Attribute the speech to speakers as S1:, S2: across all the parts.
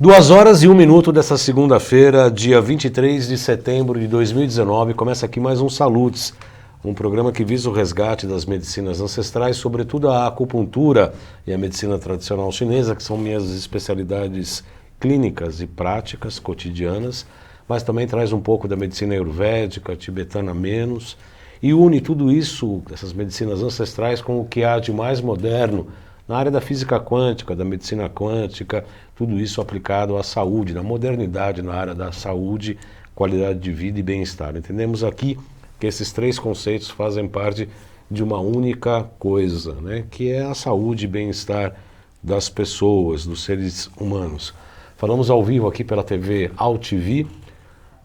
S1: 2h01 dessa segunda-feira, dia 23 de setembro de 2019, começa aqui mais um Salutes, um programa que visa o resgate das medicinas ancestrais, sobretudo a acupuntura e a medicina tradicional chinesa, que são minhas especialidades clínicas e práticas cotidianas, mas também traz um pouco da medicina ayurvédica, tibetana menos, e une tudo isso, essas medicinas ancestrais, com o que há de mais moderno na área da física quântica, da medicina quântica, tudo isso aplicado à saúde, na modernidade na área da saúde, qualidade de vida e bem-estar. Entendemos aqui que esses três conceitos fazem parte de uma única coisa, né? Que é a saúde e bem-estar das pessoas, dos seres humanos. Falamos ao vivo aqui pela TV AltV,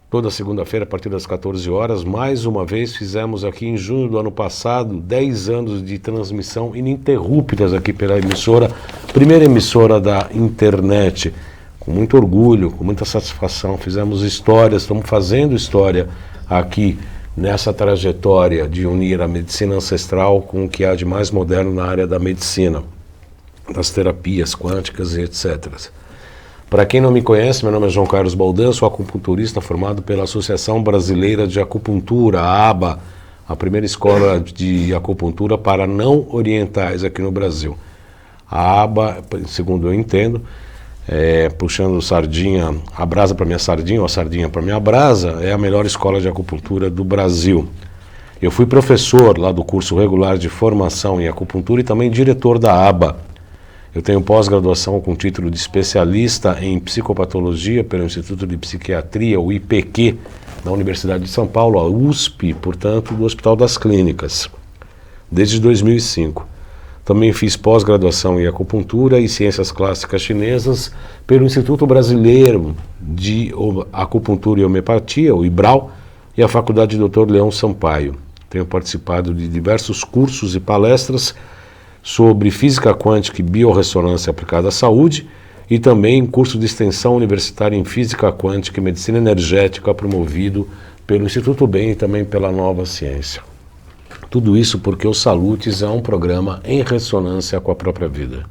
S1: toda segunda-feira a partir das 14 horas. Mais uma vez fizemos aqui em junho do ano passado 10 anos de transmissão ininterruptas aqui pela emissora, primeira emissora da internet. Com muito orgulho, com muita satisfação, fizemos histórias, estamos fazendo história aqui nessa trajetória de unir a medicina ancestral com o que há de mais moderno na área da medicina, das terapias quânticas e etc. Para quem não me conhece, meu nome é João Carlos Baldan, sou acupunturista formado pela Associação Brasileira de Acupuntura, a ABA, a primeira escola de acupuntura para não orientais aqui no Brasil. A ABA, segundo eu entendo, puxando sardinha, a brasa para minha sardinha ou a sardinha para minha brasa, é a melhor escola de acupuntura do Brasil. Eu fui professor lá do curso regular de formação em acupuntura e também diretor da ABA. Eu tenho pós-graduação com título de especialista em psicopatologia pelo Instituto de Psiquiatria, o IPQ, da Universidade de São Paulo, a USP, portanto, do Hospital das Clínicas, desde 2005. Também fiz pós-graduação em acupuntura e ciências clássicas chinesas pelo Instituto Brasileiro de Acupuntura e Homeopatia, o IBRAU, e a Faculdade Dr. Leão Sampaio. Tenho participado de diversos cursos e palestras sobre física quântica e biorressonância aplicada à saúde e também curso de extensão universitária em física quântica e medicina energética promovido pelo Instituto Bem e também pela Nova Ciência. Tudo isso porque o Salutes é um programa em ressonância com a própria vida.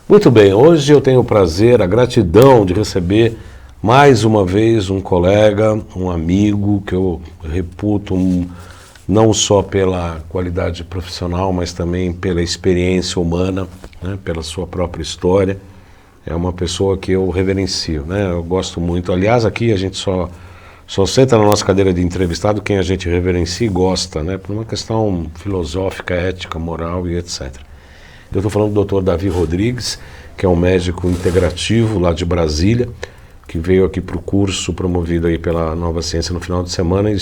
S1: Muito bem, hoje eu tenho o prazer, a gratidão de receber mais uma vez um colega, um amigo que eu reputo não só pela qualidade profissional, mas também pela experiência humana, né, pela sua própria história. É uma pessoa que eu reverencio, né, eu gosto muito. Aliás, aqui a gente só senta na nossa cadeira de entrevistado quem a gente reverencia e gosta, né, por uma questão filosófica, ética, moral e etc. Eu estou falando do Dr. Davi Rodrigues, que é um médico integrativo lá de Brasília, que veio aqui para o curso promovido aí pela Nova Ciência no final de semana e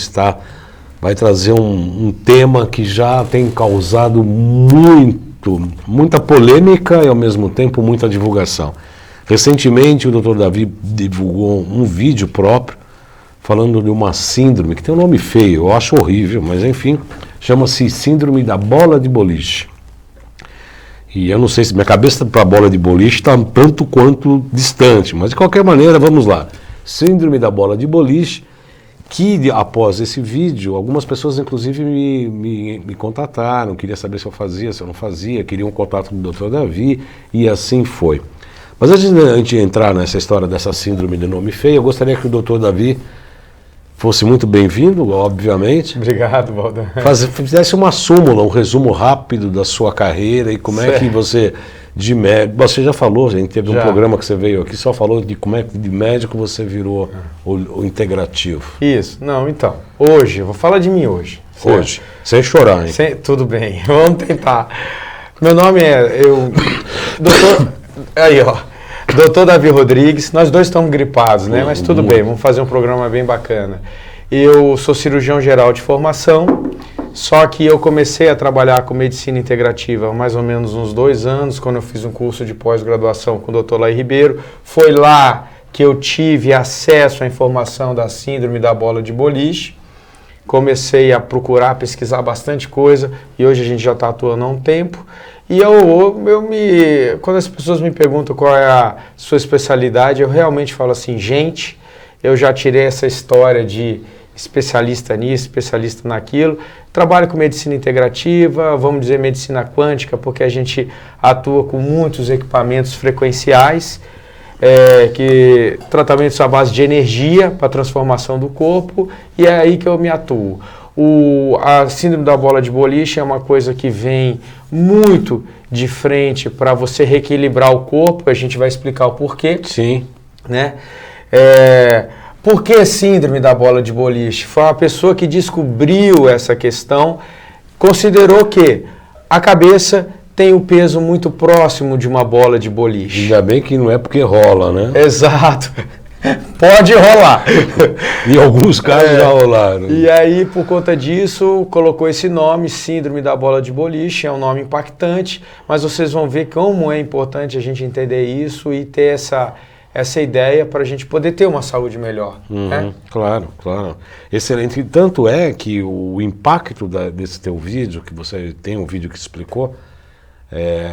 S1: vai trazer um tema que já tem causado muita polêmica e ao mesmo tempo muita divulgação. Recentemente o Dr. Davi divulgou um vídeo próprio falando de uma síndrome, que tem um nome feio, eu acho horrível, mas enfim, chama-se Síndrome da Bola de Boliche. E eu não sei se minha cabeça para a bola de boliche está tanto quanto distante, mas de qualquer maneira, vamos lá. Síndrome da bola de boliche, que após esse vídeo, algumas pessoas inclusive me contataram, queria saber se eu fazia, se eu não fazia, queriam um contato do Dr. Davi, e assim foi. Mas antes de entrar nessa história dessa síndrome de nome feio, eu gostaria que o Dr. Davi fosse muito bem-vindo, obviamente.
S2: Obrigado, Baldan.
S1: Fizesse uma súmula, um resumo rápido da sua carreira e como é que você, de médico... Você já falou, a gente teve um programa que você veio aqui, só falou de como é que de médico você virou o integrativo.
S2: Isso, não, então, hoje, eu vou falar de mim hoje. Certo?
S1: Hoje, sem chorar, hein?
S2: Tudo bem, vamos tentar. Meu nome doutor... Aí, ó. Doutor Davi Rodrigues, nós dois estamos gripados, né? Mas tudo bem, vamos fazer um programa bem bacana. Eu sou cirurgião geral de formação, só que eu comecei a trabalhar com medicina integrativa há mais ou menos uns 2 anos, quando eu fiz um curso de pós-graduação com o Dr. Laí Ribeiro. Foi lá que eu tive acesso à informação da síndrome da bola de boliche. Comecei a procurar, pesquisar bastante coisa e hoje a gente já está atuando há um tempo. E quando as pessoas me perguntam qual é a sua especialidade, eu realmente falo assim, gente, eu já tirei essa história de especialista nisso, especialista naquilo. Trabalho com medicina integrativa, vamos dizer medicina quântica, porque a gente atua com muitos equipamentos frequenciais, tratamentos à base de energia para transformação do corpo, e é aí que eu me atuo. A síndrome da bola de boliche é uma coisa que vem muito de frente para você reequilibrar o corpo, a gente vai explicar o porquê.
S1: Sim.
S2: Né? Por que síndrome da bola de boliche? Foi uma pessoa que descobriu essa questão, considerou que a cabeça tem o peso muito próximo de uma bola de boliche.
S1: Ainda bem que não é porque rola, né?
S2: Exato. Pode rolar.
S1: Em alguns casos já rolaram.
S2: E aí, por conta disso, colocou esse nome, síndrome da bola de boliche, é um nome impactante, mas vocês vão ver como é importante a gente entender isso e ter essa ideia para a gente poder ter uma saúde melhor. Né?
S1: Claro, claro. Excelente. Tanto é que o impacto desse teu vídeo, que você tem um vídeo que explicou,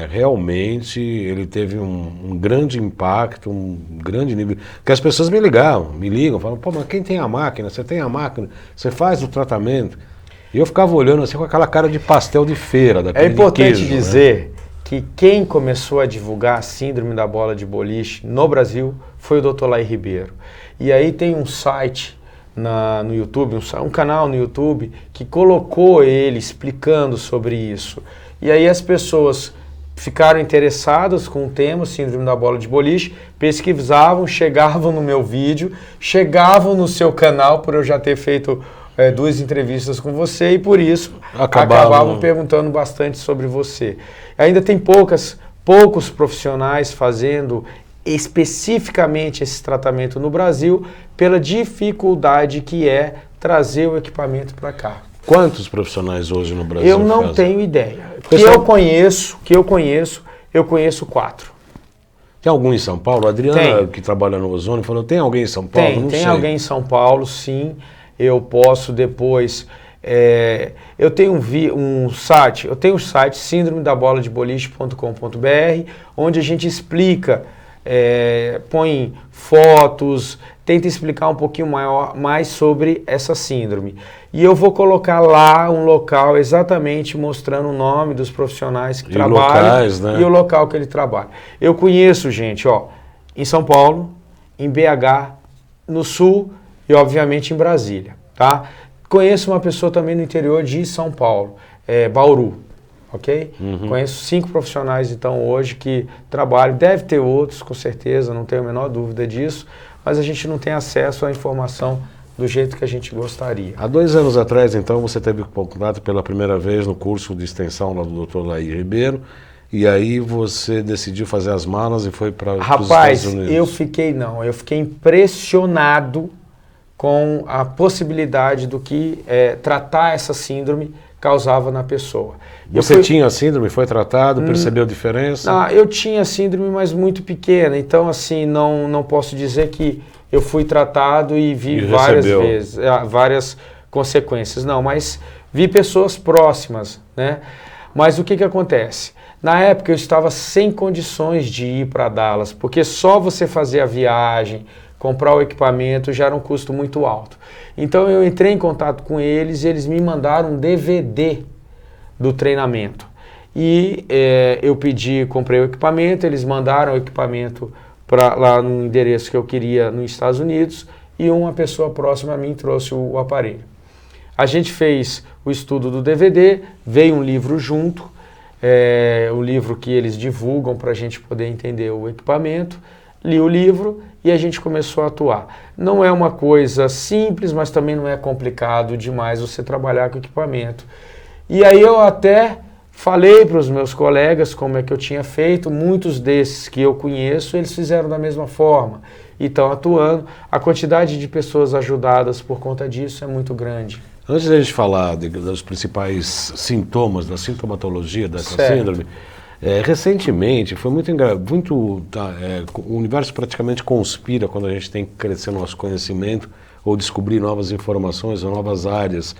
S1: realmente ele teve um grande impacto, um grande nível. Porque as pessoas me ligam, falam, pô, mas quem tem a máquina? Você tem a máquina? Você faz o tratamento? E eu ficava olhando assim com aquela cara de pastel de feira, daquele
S2: É importante
S1: queijo,
S2: dizer,
S1: né?
S2: Que quem começou a divulgar a síndrome da bola de boliche no Brasil foi o Dr. Laí Ribeiro. E aí tem um site no YouTube, um canal no YouTube que colocou ele explicando sobre isso. E aí as pessoas ficaram interessadas com o tema síndrome da bola de boliche, pesquisavam, chegavam no meu vídeo, chegavam no seu canal por eu já ter feito 2 entrevistas com você e por isso acabavam perguntando bastante sobre você. Ainda tem poucos profissionais fazendo especificamente esse tratamento no Brasil pela dificuldade que é trazer o equipamento para cá.
S1: Quantos profissionais hoje no Brasil
S2: Eu não
S1: fazem?
S2: tenho ideia.
S1: Pessoal...
S2: eu conheço 4.
S1: Tem algum em São Paulo? A Adriana, que trabalha no Ozônio, falou, tem alguém em São Paulo? Não
S2: Tem
S1: sei.
S2: alguém em São Paulo, sim. Eu posso depois... eu tenho um site, o site síndromedaboladeboliche.com.br, onde a gente explica, põe fotos, tenta explicar um pouquinho mais sobre essa síndrome. E eu vou colocar lá um local exatamente mostrando o nome dos profissionais que trabalham
S1: locais, né?
S2: E o local que ele trabalha. Eu conheço gente, em São Paulo, em BH, no Sul e obviamente em Brasília, tá? Conheço uma pessoa também no interior de São Paulo, Bauru, ok? Conheço 5 profissionais então hoje que trabalham, deve ter outros com certeza, não tenho a menor dúvida disso, mas a gente não tem acesso à informação do jeito que a gente gostaria.
S1: Há 2 anos atrás, então, você teve contato pela primeira vez no curso de extensão lá do Dr. Laí Ribeiro, e aí você decidiu fazer as malas e foi para os Estados Unidos.
S2: Eu fiquei impressionado com a possibilidade do que tratar essa síndrome causava na pessoa.
S1: Você tinha a síndrome, foi tratado, percebeu a diferença?
S2: Não, eu tinha a síndrome, mas muito pequena, então assim, não posso dizer que eu fui tratado e vi várias consequências. Não, mas vi pessoas próximas, né? Mas o que acontece? Na época eu estava sem condições de ir para Dallas, porque só você fazer a viagem, comprar o equipamento já era um custo muito alto. Então eu entrei em contato com eles e eles me mandaram um DVD do treinamento. E eu comprei o equipamento, eles mandaram o equipamento lá no endereço que eu queria nos Estados Unidos e uma pessoa próxima a mim trouxe o aparelho. A gente fez o estudo do DVD, veio um livro junto, o livro que eles divulgam para a gente poder entender o equipamento, li o livro e a gente começou a atuar. Não é uma coisa simples, mas também não é complicado demais você trabalhar com equipamento. E aí eu até falei para os meus colegas como é que eu tinha feito, muitos desses que eu conheço, eles fizeram da mesma forma e estão atuando. A quantidade de pessoas ajudadas por conta disso é muito grande.
S1: Antes da gente falar dos principais sintomas, da sintomatologia dessa síndrome, Recentemente, foi muito o universo praticamente conspira quando a gente tem que crescer nosso conhecimento ou descobrir novas informações ou novas áreas.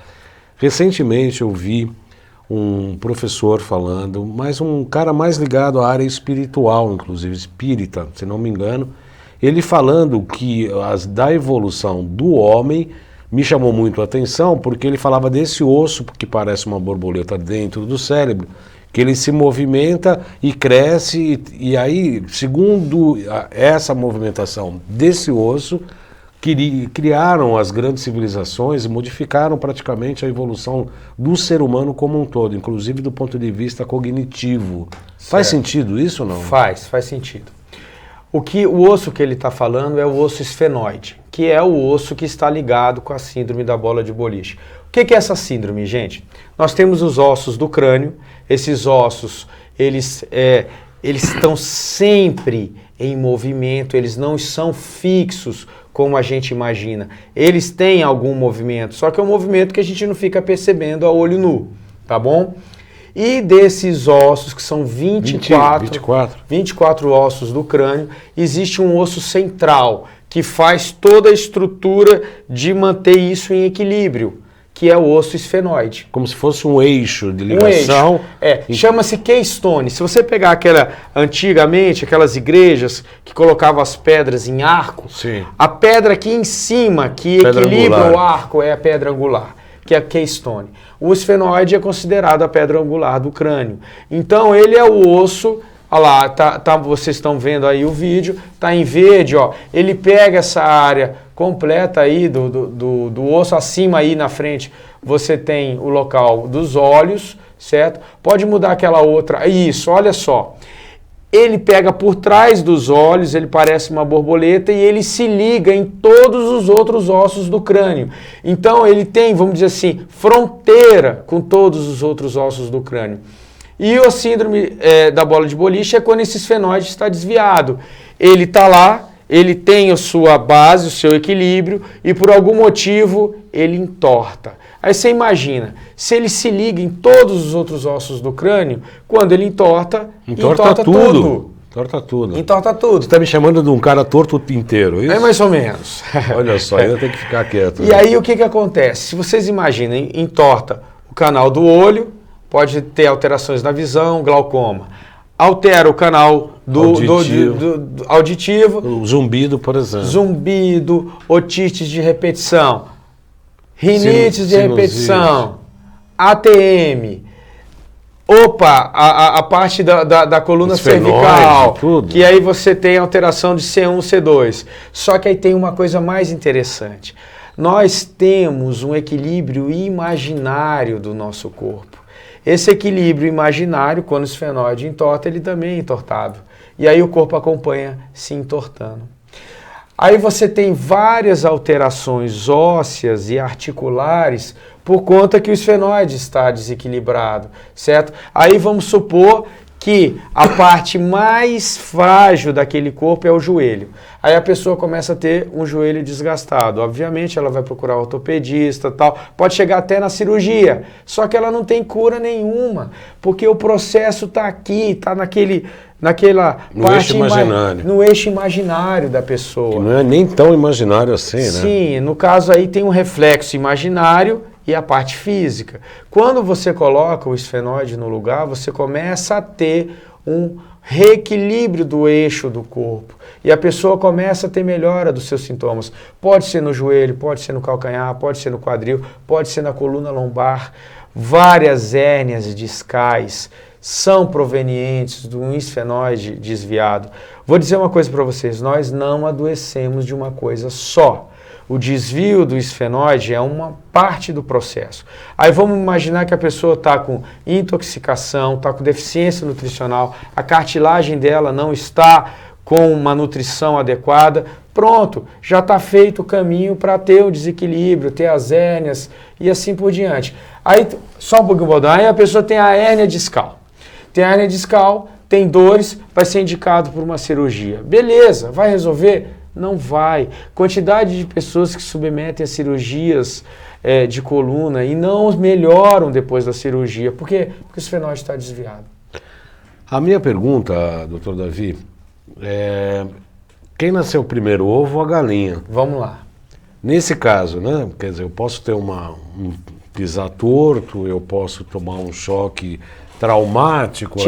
S1: Recentemente eu vi um professor falando, mas um cara mais ligado à área espiritual, inclusive espírita, se não me engano, ele falando que da evolução do homem me chamou muito a atenção, porque ele falava desse osso que parece uma borboleta dentro do cérebro, que ele se movimenta e cresce, e aí, segundo essa movimentação desse osso, criaram as grandes civilizações e modificaram praticamente a evolução do ser humano como um todo, inclusive do ponto de vista cognitivo. Certo. Faz sentido isso ou não?
S2: Faz sentido. O osso que ele está falando é o osso esfenoide, que é o osso que está ligado com a síndrome da bola de boliche. O que é essa síndrome, gente? Nós temos os ossos do crânio, esses ossos, eles estão sempre em movimento, eles não são fixos como a gente imagina. Eles têm algum movimento, só que é um movimento que a gente não fica percebendo a olho nu, tá bom? E desses ossos, que são 24 ossos do crânio, existe um osso central, que faz toda a estrutura de manter isso em equilíbrio, que é o osso esfenoide.
S1: Como se fosse um eixo de ligação.
S2: Chama-se keystone. Se você pegar antigamente, aquelas igrejas que colocavam as pedras em arco,
S1: sim,
S2: a pedra aqui em cima, que equilibra o arco, é a pedra angular, que é a keystone. O esfenoide é considerado a pedra angular do crânio. Então ele é o osso, olha lá, vocês estão vendo aí o vídeo, está em verde, ó. Ele pega essa área completa aí do osso, acima aí na frente você tem o local dos olhos, certo? Pode mudar aquela outra, isso, olha só. Ele pega por trás dos olhos, ele parece uma borboleta e ele se liga em todos os outros ossos do crânio. Então ele tem, vamos dizer assim, fronteira com todos os outros ossos do crânio. E a síndrome da bola de boliche é quando esse esfenoide está desviado. Ele está lá, ele tem a sua base, o seu equilíbrio e por algum motivo ele entorta. Aí você imagina, se ele se liga em todos os outros ossos do crânio, quando ele entorta tudo.
S1: Entorta tudo.
S2: Entorta tudo.
S1: Você está me chamando de um cara torto inteiro, isso?
S2: É mais ou menos.
S1: Olha só, ainda tem que ficar quieto.
S2: E aí o que acontece? Se vocês imaginem, entorta o canal do olho, pode ter alterações na visão, glaucoma. Altera o canal auditivo.
S1: O zumbido, por exemplo.
S2: Zumbido, otites de repetição, rinites de repetição, ATM. A parte da coluna cervical,
S1: tudo.
S2: Que aí você tem alteração de C1, C2. Só que aí tem uma coisa mais interessante. Nós temos um equilíbrio imaginário do nosso corpo. Esse equilíbrio imaginário, quando o esfenoide entorta, ele também é entortado. E aí o corpo acompanha se entortando. Aí você tem várias alterações ósseas e articulares por conta que o esfenoide está desequilibrado, certo? Aí vamos supor que a parte mais frágil daquele corpo é o joelho. Aí a pessoa começa a ter um joelho desgastado. Obviamente ela vai procurar ortopedista, tal. Pode chegar até na cirurgia. Só que ela não tem cura nenhuma, porque o processo está aqui, está naquela parte no eixo imaginário da pessoa.
S1: Que não é nem tão imaginário assim, né?
S2: Sim, no caso aí tem um reflexo imaginário e a parte física. Quando você coloca o esfenoide no lugar, você começa a ter um reequilíbrio do eixo do corpo. E a pessoa começa a ter melhora dos seus sintomas. Pode ser no joelho, pode ser no calcanhar, pode ser no quadril, pode ser na coluna lombar. Várias hérnias discais são provenientes de um esfenoide desviado. Vou dizer uma coisa para vocês, nós não adoecemos de uma coisa só. O desvio do esfenoide é uma parte do processo. Aí vamos imaginar que a pessoa está com intoxicação, está com deficiência nutricional, a cartilagem dela não está com uma nutrição adequada. Pronto, já está feito o caminho para ter o desequilíbrio, ter as hérnias e assim por diante. Aí, só um pouquinho, Baldão, aí a pessoa tem a hérnia discal. Tem a hérnia discal, tem dores, vai ser indicado por uma cirurgia. Beleza, vai resolver? Não vai. Quantidade de pessoas que submetem a cirurgias de coluna e não melhoram depois da cirurgia. Por quê? Porque o esfenoide está desviado.
S1: A minha pergunta, doutor Davi, é quem nasceu primeiro, o ovo ou a galinha?
S2: Vamos lá.
S1: Nesse caso, né? Quer dizer, eu posso ter pisar torto, eu posso tomar um choque traumático,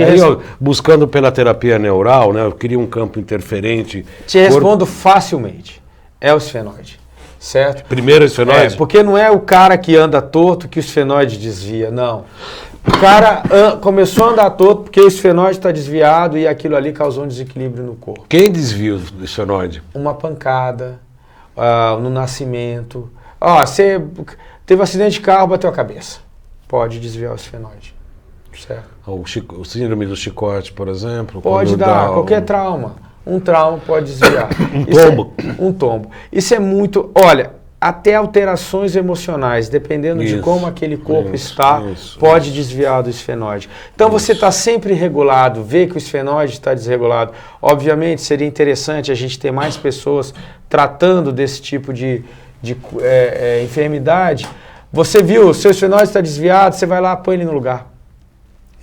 S1: buscando pela terapia neural, né? Eu queria um campo interferente.
S2: Te respondo facilmente. É o esfenoide, certo?
S1: Primeiro o esfenoide?
S2: Porque não é o cara que anda torto que o esfenoide desvia, não. O cara começou a andar torto porque o esfenoide está desviado e aquilo ali causou um desequilíbrio no corpo.
S1: Quem desvia o esfenoide?
S2: Uma pancada, no nascimento. Você teve um acidente de carro, bateu a cabeça. Pode desviar o esfenoide. Certo.
S1: O síndrome do chicote, por exemplo?
S2: Pode dar, qualquer trauma. Um trauma pode desviar. Um tombo. Isso é muito... Olha, até alterações emocionais, dependendo de como aquele corpo está, pode desviar do esfenoide. Então você está sempre regulado, vê que o esfenoide está desregulado. Obviamente seria interessante a gente ter mais pessoas tratando desse tipo de enfermidade. Você viu, seu esfenoide está desviado, você vai lá, põe ele no lugar.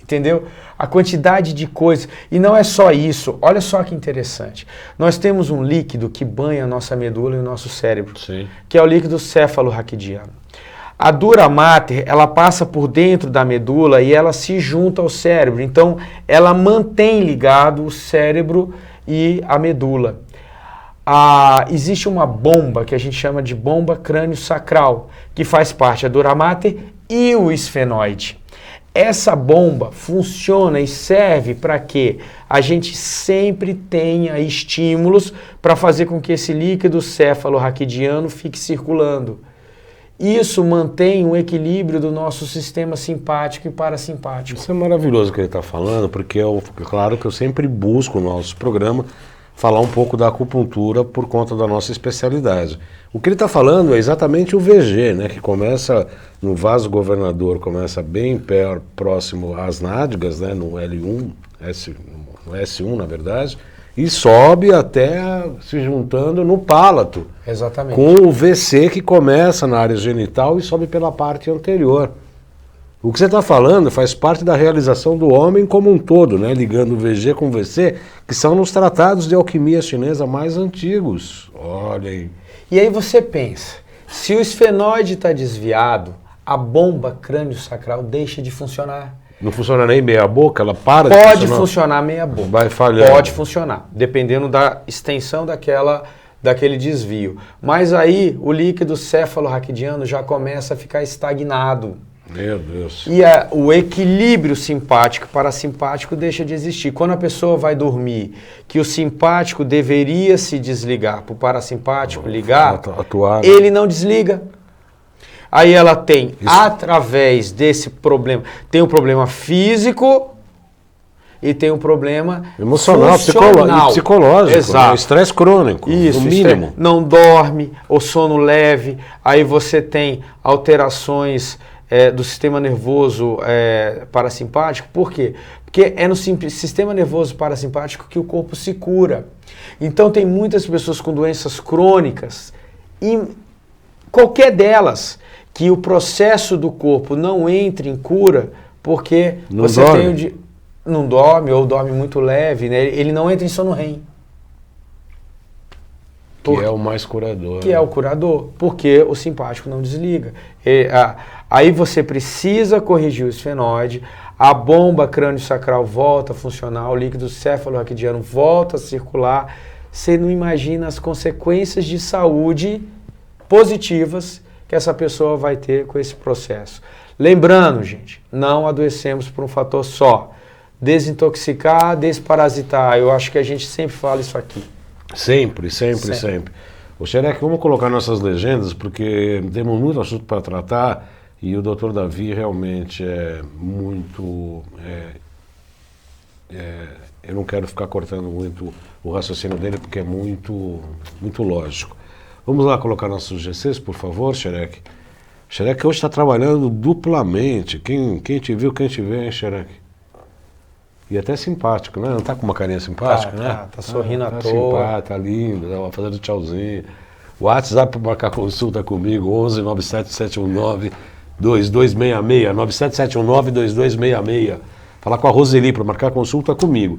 S2: Entendeu? A quantidade de coisas. E não é só isso. Olha só que interessante. Nós temos um líquido que banha a nossa medula e o nosso cérebro,
S1: sim,
S2: que é o líquido céfalo-raquidiano. A dura mater, ela passa por dentro da medula e ela se junta ao cérebro. Então, ela mantém ligado o cérebro e a medula. Existe uma bomba que a gente chama de bomba crânio-sacral, que faz parte da dura mater e o esfenoide. Essa bomba funciona e serve para que a gente sempre tenha estímulos para fazer com que esse líquido céfalo-raquidiano fique circulando. Isso mantém um equilíbrio do nosso sistema simpático e parasimpático.
S1: Isso é maravilhoso que ele está falando, porque claro que eu sempre busco no nosso programa falar um pouco da acupuntura por conta da nossa especialidade. O que ele está falando é exatamente o VG, né, que começa no vaso governador, começa bem próximo às nádegas, né, no L1, no S1 na verdade, e sobe até se juntando no palato.
S2: Exatamente.
S1: Com o VC que começa na área genital e sobe pela parte anterior. O que você está falando faz parte da realização do homem como um todo, né? Ligando o VG com o VC, que são nos tratados de alquimia chinesa mais antigos. Olha aí.
S2: E aí você pensa, se o esfenoide está desviado, a bomba crânio-sacral deixa de funcionar.
S1: Não funciona nem meia boca, ela para de
S2: funcionar? Pode funcionar meia boca.
S1: Vai falhando.
S2: Pode funcionar, dependendo da extensão daquele desvio. Mas aí o líquido céfalo-raquidiano já começa a ficar estagnado.
S1: Meu Deus.
S2: E o equilíbrio simpático e parasimpático deixa de existir. Quando a pessoa vai dormir, que o simpático deveria se desligar para o parasimpático ligar, ele não desliga. Aí ela tem, através desse problema, tem um problema físico e tem um problema
S1: emocional, psicológico.
S2: Exato.
S1: Né? Estresse crônico,
S2: isso,
S1: no mínimo.
S2: Não dorme, ou sono leve, aí você tem alterações do sistema nervoso parasimpático. Por quê? Porque é no sistema nervoso parasimpático que o corpo se cura. Então tem muitas pessoas com doenças crônicas, qualquer delas, que o processo do corpo não entre em cura porque
S1: não
S2: você dorme. Não dorme ou dorme muito leve, né? Ele não entra em sono REM.
S1: Que é o mais curador.
S2: Que é o curador, porque o simpático não desliga. Aí você precisa corrigir o esfenoide, a bomba crânio-sacral volta a funcionar, o líquido céfalo-raquidiano volta a circular. Você não imagina as consequências de saúde positivas que essa pessoa vai ter com esse processo. Lembrando, gente, não adoecemos por um fator só. Desintoxicar, desparasitar. Eu acho que a gente sempre fala isso aqui.
S1: Sempre. O Xerec, vamos colocar nossas legendas, porque temos muito assunto para tratar e o Dr. Davi realmente é muito... eu não quero ficar cortando muito o raciocínio dele, porque é muito lógico. Vamos lá colocar nossos GCs, por favor, Xerec. Xerec hoje está trabalhando duplamente. Quem te viu, quem te vê, hein, Xerec? E até simpático, né? Não tá com uma carinha simpática, né?
S2: Tá sorrindo à toa.
S1: Simpático, tá lindo, tá fazendo tchauzinho. O WhatsApp para marcar consulta comigo, 11 97 719 2266, 97 719 2266. Falar com a Roseli para marcar consulta comigo.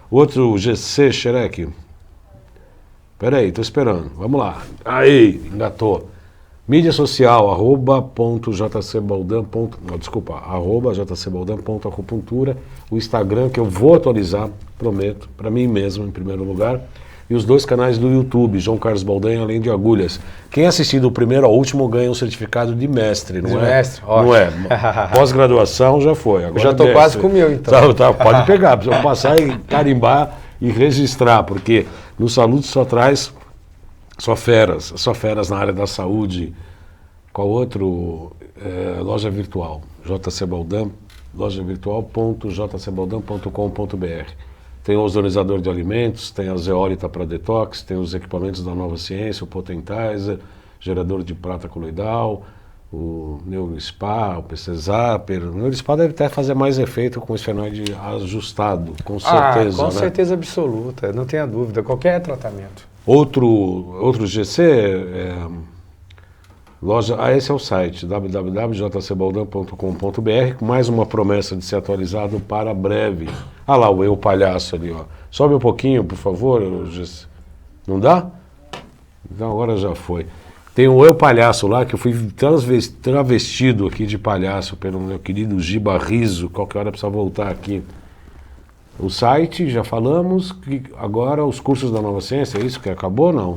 S1: Outro GC, Xereque. Peraí, tô esperando. Vamos lá. Aí, engatou. Mídia social, @jcbaldan.acupuntura. O Instagram, que eu vou atualizar, prometo, para mim mesmo, em primeiro lugar. E os 2 canais do YouTube, João Carlos Baldan, Além de Agulhas. Quem assistir do primeiro ao último ganha um certificado de mestre, não é?
S2: Mestre,
S1: não é. Pós-graduação já foi. Agora
S2: eu já estou quase com o meu, então.
S1: Pode pegar, precisa passar e carimbar e registrar, porque no Salute só traz só feras na área da saúde. Qual outro? Loja virtual, JC Baldan, lojavirtual.jcbaldan.com.br. Tem o ozonizador de alimentos, tem a zeólita para detox, tem os equipamentos da Nova Ciência, o Potentizer, gerador de prata coloidal, o NeuroSpa, o PC Zapper. O NeuroSpa deve até fazer mais efeito com o esfenoide ajustado, com certeza.
S2: Com certeza absoluta, não tenha dúvida, qualquer tratamento.
S1: Outro GC, esse é o site, www.jcbaldan.com.br, mais uma promessa de ser atualizado para breve. Ah lá, o Eu Palhaço ali, ó. Sobe um pouquinho, por favor, GC. Não dá? Então agora já foi. Tem o Eu Palhaço lá, que eu fui travestido aqui de palhaço pelo meu querido Giba Riso, qualquer hora precisa voltar aqui. O site, já falamos, que agora os cursos da Nova Ciência, é isso que acabou, não?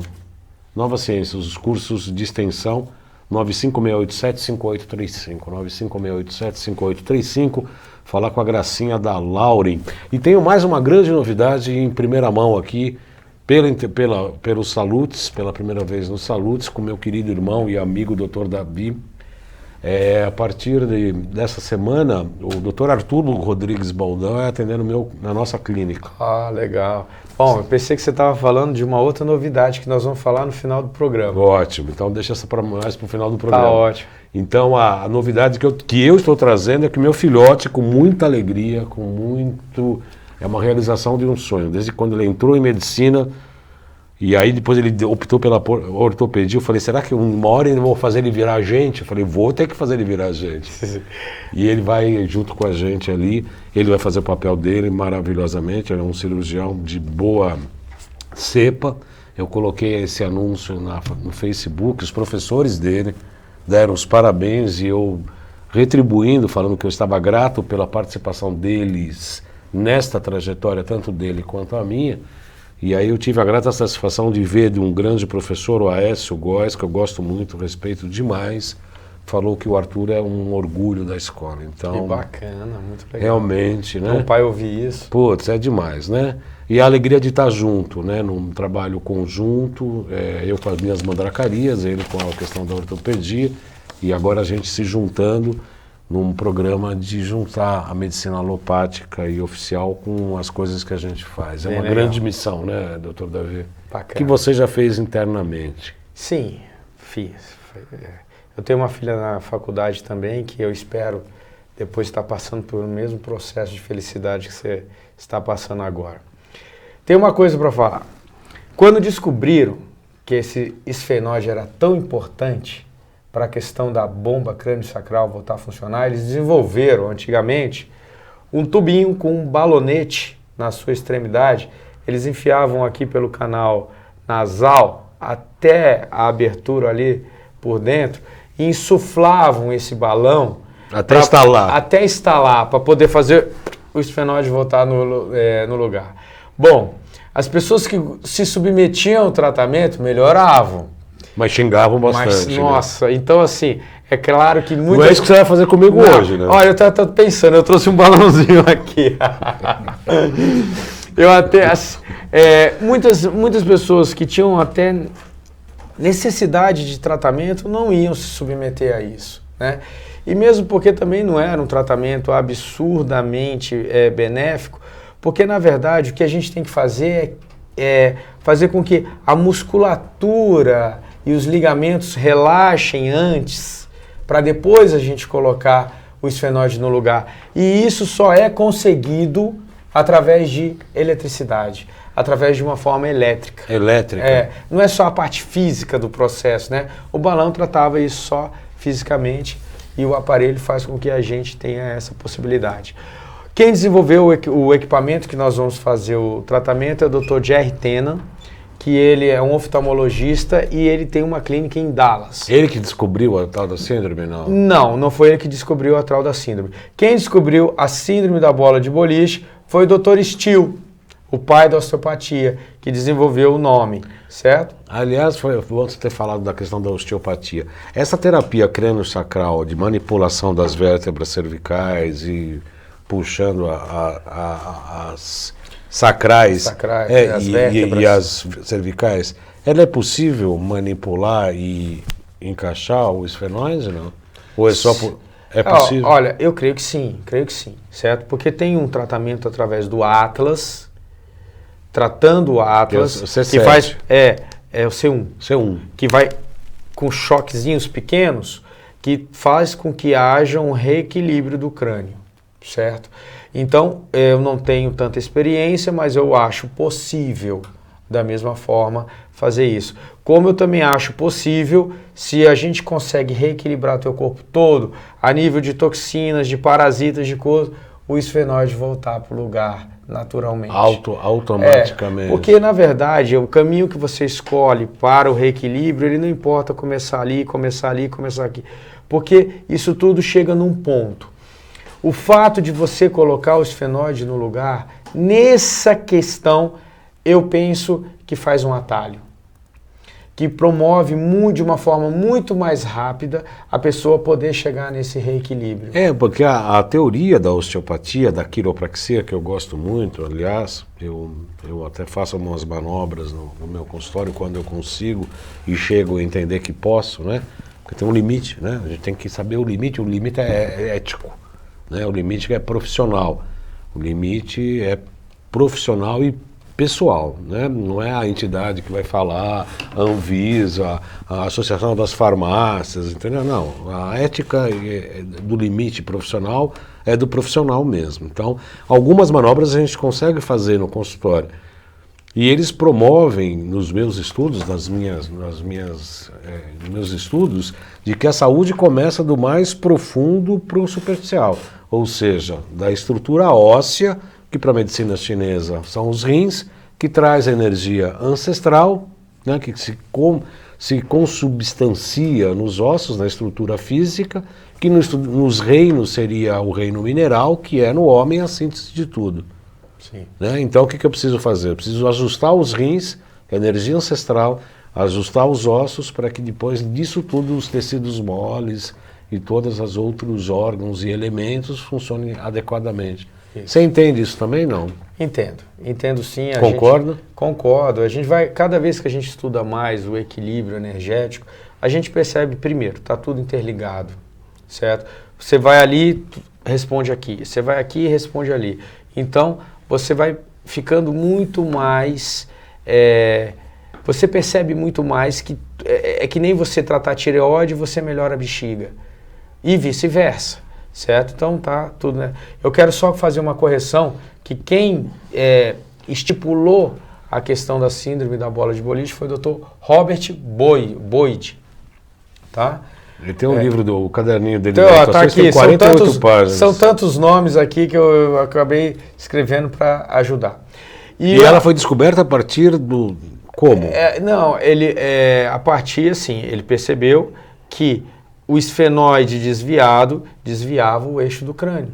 S1: Nova Ciência, os cursos de extensão, 95687-5835, 95687-5835, falar com a gracinha da Lauren. E tenho mais uma grande novidade em primeira mão aqui, pelos Salutes, pela primeira vez nos Salutes, com meu querido irmão e amigo Dr. Davi. A partir dessa semana, o Dr. Arturo Rodrigues Baldan vai atendendo na nossa clínica.
S2: Ah, legal. Bom, eu pensei que você estava falando de uma outra novidade que nós vamos falar no final do programa.
S1: Ótimo, então deixa essa mais para o final do programa.
S2: Tá ótimo.
S1: Então a novidade que eu estou trazendo é que meu filhote, com muita alegria, é uma realização de um sonho. Desde quando ele entrou em medicina, e aí depois ele optou pela ortopedia, eu falei, será que uma hora eu vou fazer ele virar gente? Eu falei, vou ter que fazer ele virar gente. E ele vai junto com a gente ali, ele vai fazer o papel dele maravilhosamente, ele é um cirurgião de boa cepa. Eu coloquei esse anúncio no Facebook, os professores dele deram os parabéns e eu retribuindo, falando que eu estava grato pela participação deles nesta trajetória, tanto dele quanto a minha. E aí eu tive a grata satisfação de ver de um grande professor, o Aécio Góes, que eu gosto muito, respeito demais, falou que o Arthur é um orgulho da escola. Então,
S2: que bacana, muito legal.
S1: Realmente, né?
S2: Meu pai ouvir isso.
S1: Putz, é demais, né? E a alegria de estar junto, né? Num trabalho conjunto, eu com as minhas mandracarias, ele com a questão da ortopedia, e agora a gente se juntando num programa de juntar a medicina alopática e oficial com as coisas que a gente faz. É uma grande missão, né, doutor Davi?
S2: Bacana.
S1: Que você já fez internamente.
S2: Sim, fiz. Eu tenho uma filha na faculdade também, que eu espero depois estar passando pelo mesmo processo de felicidade que você está passando agora. Tem uma coisa para falar. Quando descobriram que esse esfenóide era tão importante para a questão da bomba crânio-sacral voltar a funcionar, eles desenvolveram antigamente um tubinho com um balonete na sua extremidade. Eles enfiavam aqui pelo canal nasal até a abertura ali por dentro e insuflavam esse balão até instalar, para poder fazer o esfenóide voltar no lugar. Bom, as pessoas que se submetiam ao tratamento melhoravam.
S1: Mas xingavam bastante.
S2: Nossa, né? Então assim, é claro que muitas...
S1: Não é isso que você vai fazer comigo hoje, né?
S2: Olha, eu estava pensando, eu trouxe um balãozinho aqui. Eu até... muitas pessoas que tinham até necessidade de tratamento não iam se submeter a isso, né? E mesmo porque também não era um tratamento absurdamente benéfico, porque na verdade o que a gente tem que fazer é fazer com que a musculatura e os ligamentos relaxem antes, para depois a gente colocar o esfenóide no lugar. E isso só é conseguido através de eletricidade, através de uma forma elétrica.
S1: Elétrica?
S2: Não é só a parte física do processo, né? O balão tratava isso só fisicamente e o aparelho faz com que a gente tenha essa possibilidade. Quem desenvolveu o equipamento que nós vamos fazer o tratamento é o Dr. Jerry Tennant, que ele é um oftalmologista e ele tem uma clínica em Dallas.
S1: Ele que descobriu a tal da síndrome, não?
S2: Não foi ele que descobriu a tal da síndrome. Quem descobriu a síndrome da bola de boliche foi o Dr. Steele, o pai da osteopatia, que desenvolveu o nome, certo?
S1: Aliás, foi bom você ter falado da questão da osteopatia. Essa terapia crânio-sacral de manipulação das vértebras cervicais e puxando as sacrais,
S2: as vértebras.
S1: E as cervicais, ela é possível manipular e encaixar o esfenóide, não? Ou é só é possível?
S2: Olha, eu creio que sim, certo? Porque tem um tratamento através do Atlas, tratando o Atlas, que faz o C1, que vai com choquezinhos pequenos, que faz com que haja um reequilíbrio do crânio, certo? Então, eu não tenho tanta experiência, mas eu acho possível, da mesma forma, fazer isso. Como eu também acho possível, se a gente consegue reequilibrar o teu corpo todo, a nível de toxinas, de parasitas, de coisa, o esfenóide voltar para o lugar naturalmente.
S1: Automaticamente.
S2: Porque, na verdade, o caminho que você escolhe para o reequilíbrio, ele não importa começar ali, começar aqui. Porque isso tudo chega num ponto. O fato de você colocar o esfenóide no lugar, nessa questão, eu penso que faz um atalho. Que promove de uma forma muito mais rápida a pessoa poder chegar nesse reequilíbrio.
S1: Porque a teoria da osteopatia, da quiropraxia, que eu gosto muito, aliás, eu até faço algumas manobras no meu consultório quando eu consigo e chego a entender que posso, né? Porque tem um limite, né? A gente tem que saber o limite é ético. Né? O limite é profissional, o limite é profissional e pessoal, né? Não é a entidade que vai falar, a Anvisa, a Associação das Farmácias, entendeu? Não, a ética do limite profissional é do profissional mesmo. Então, algumas manobras a gente consegue fazer no consultório e eles promovem nos meus estudos, nos meus estudos, de que a saúde começa do mais profundo para o superficial. Ou seja, da estrutura óssea, que para a medicina chinesa são os rins, que traz a energia ancestral, né, que se consubstancia nos ossos, na estrutura física, que nos reinos seria o reino mineral, que é no homem a síntese de tudo.
S2: Sim.
S1: Né? Então o que eu preciso fazer? Eu preciso ajustar os rins, a energia ancestral, ajustar os ossos, para que depois disso tudo os tecidos moles e todos os outros órgãos e elementos funcionem adequadamente. Isso. Você entende isso também, não?
S2: Entendo sim.
S1: Concorda?
S2: Concordo. A gente vai, cada vez que a gente estuda mais o equilíbrio energético, a gente percebe, primeiro, está tudo interligado, certo? Você vai ali, responde aqui. Você vai aqui e responde ali. Então, você vai ficando muito mais... você percebe muito mais que é que nem você tratar a tireoide, você melhora a bexiga. E vice-versa, certo? Então tá tudo, né? Eu quero só fazer uma correção, que quem estipulou a questão da síndrome da bola de boliche foi o Dr. Robert Boyd, tá?
S1: Ele tem um livro, o caderninho dele,
S2: então, tá aqui,
S1: tem 48 páginas.
S2: São tantos nomes aqui que eu acabei escrevendo para ajudar.
S1: E ela foi descoberta a partir do... Como?
S2: A partir, assim, ele percebeu que o esfenóide desviava o eixo do crânio,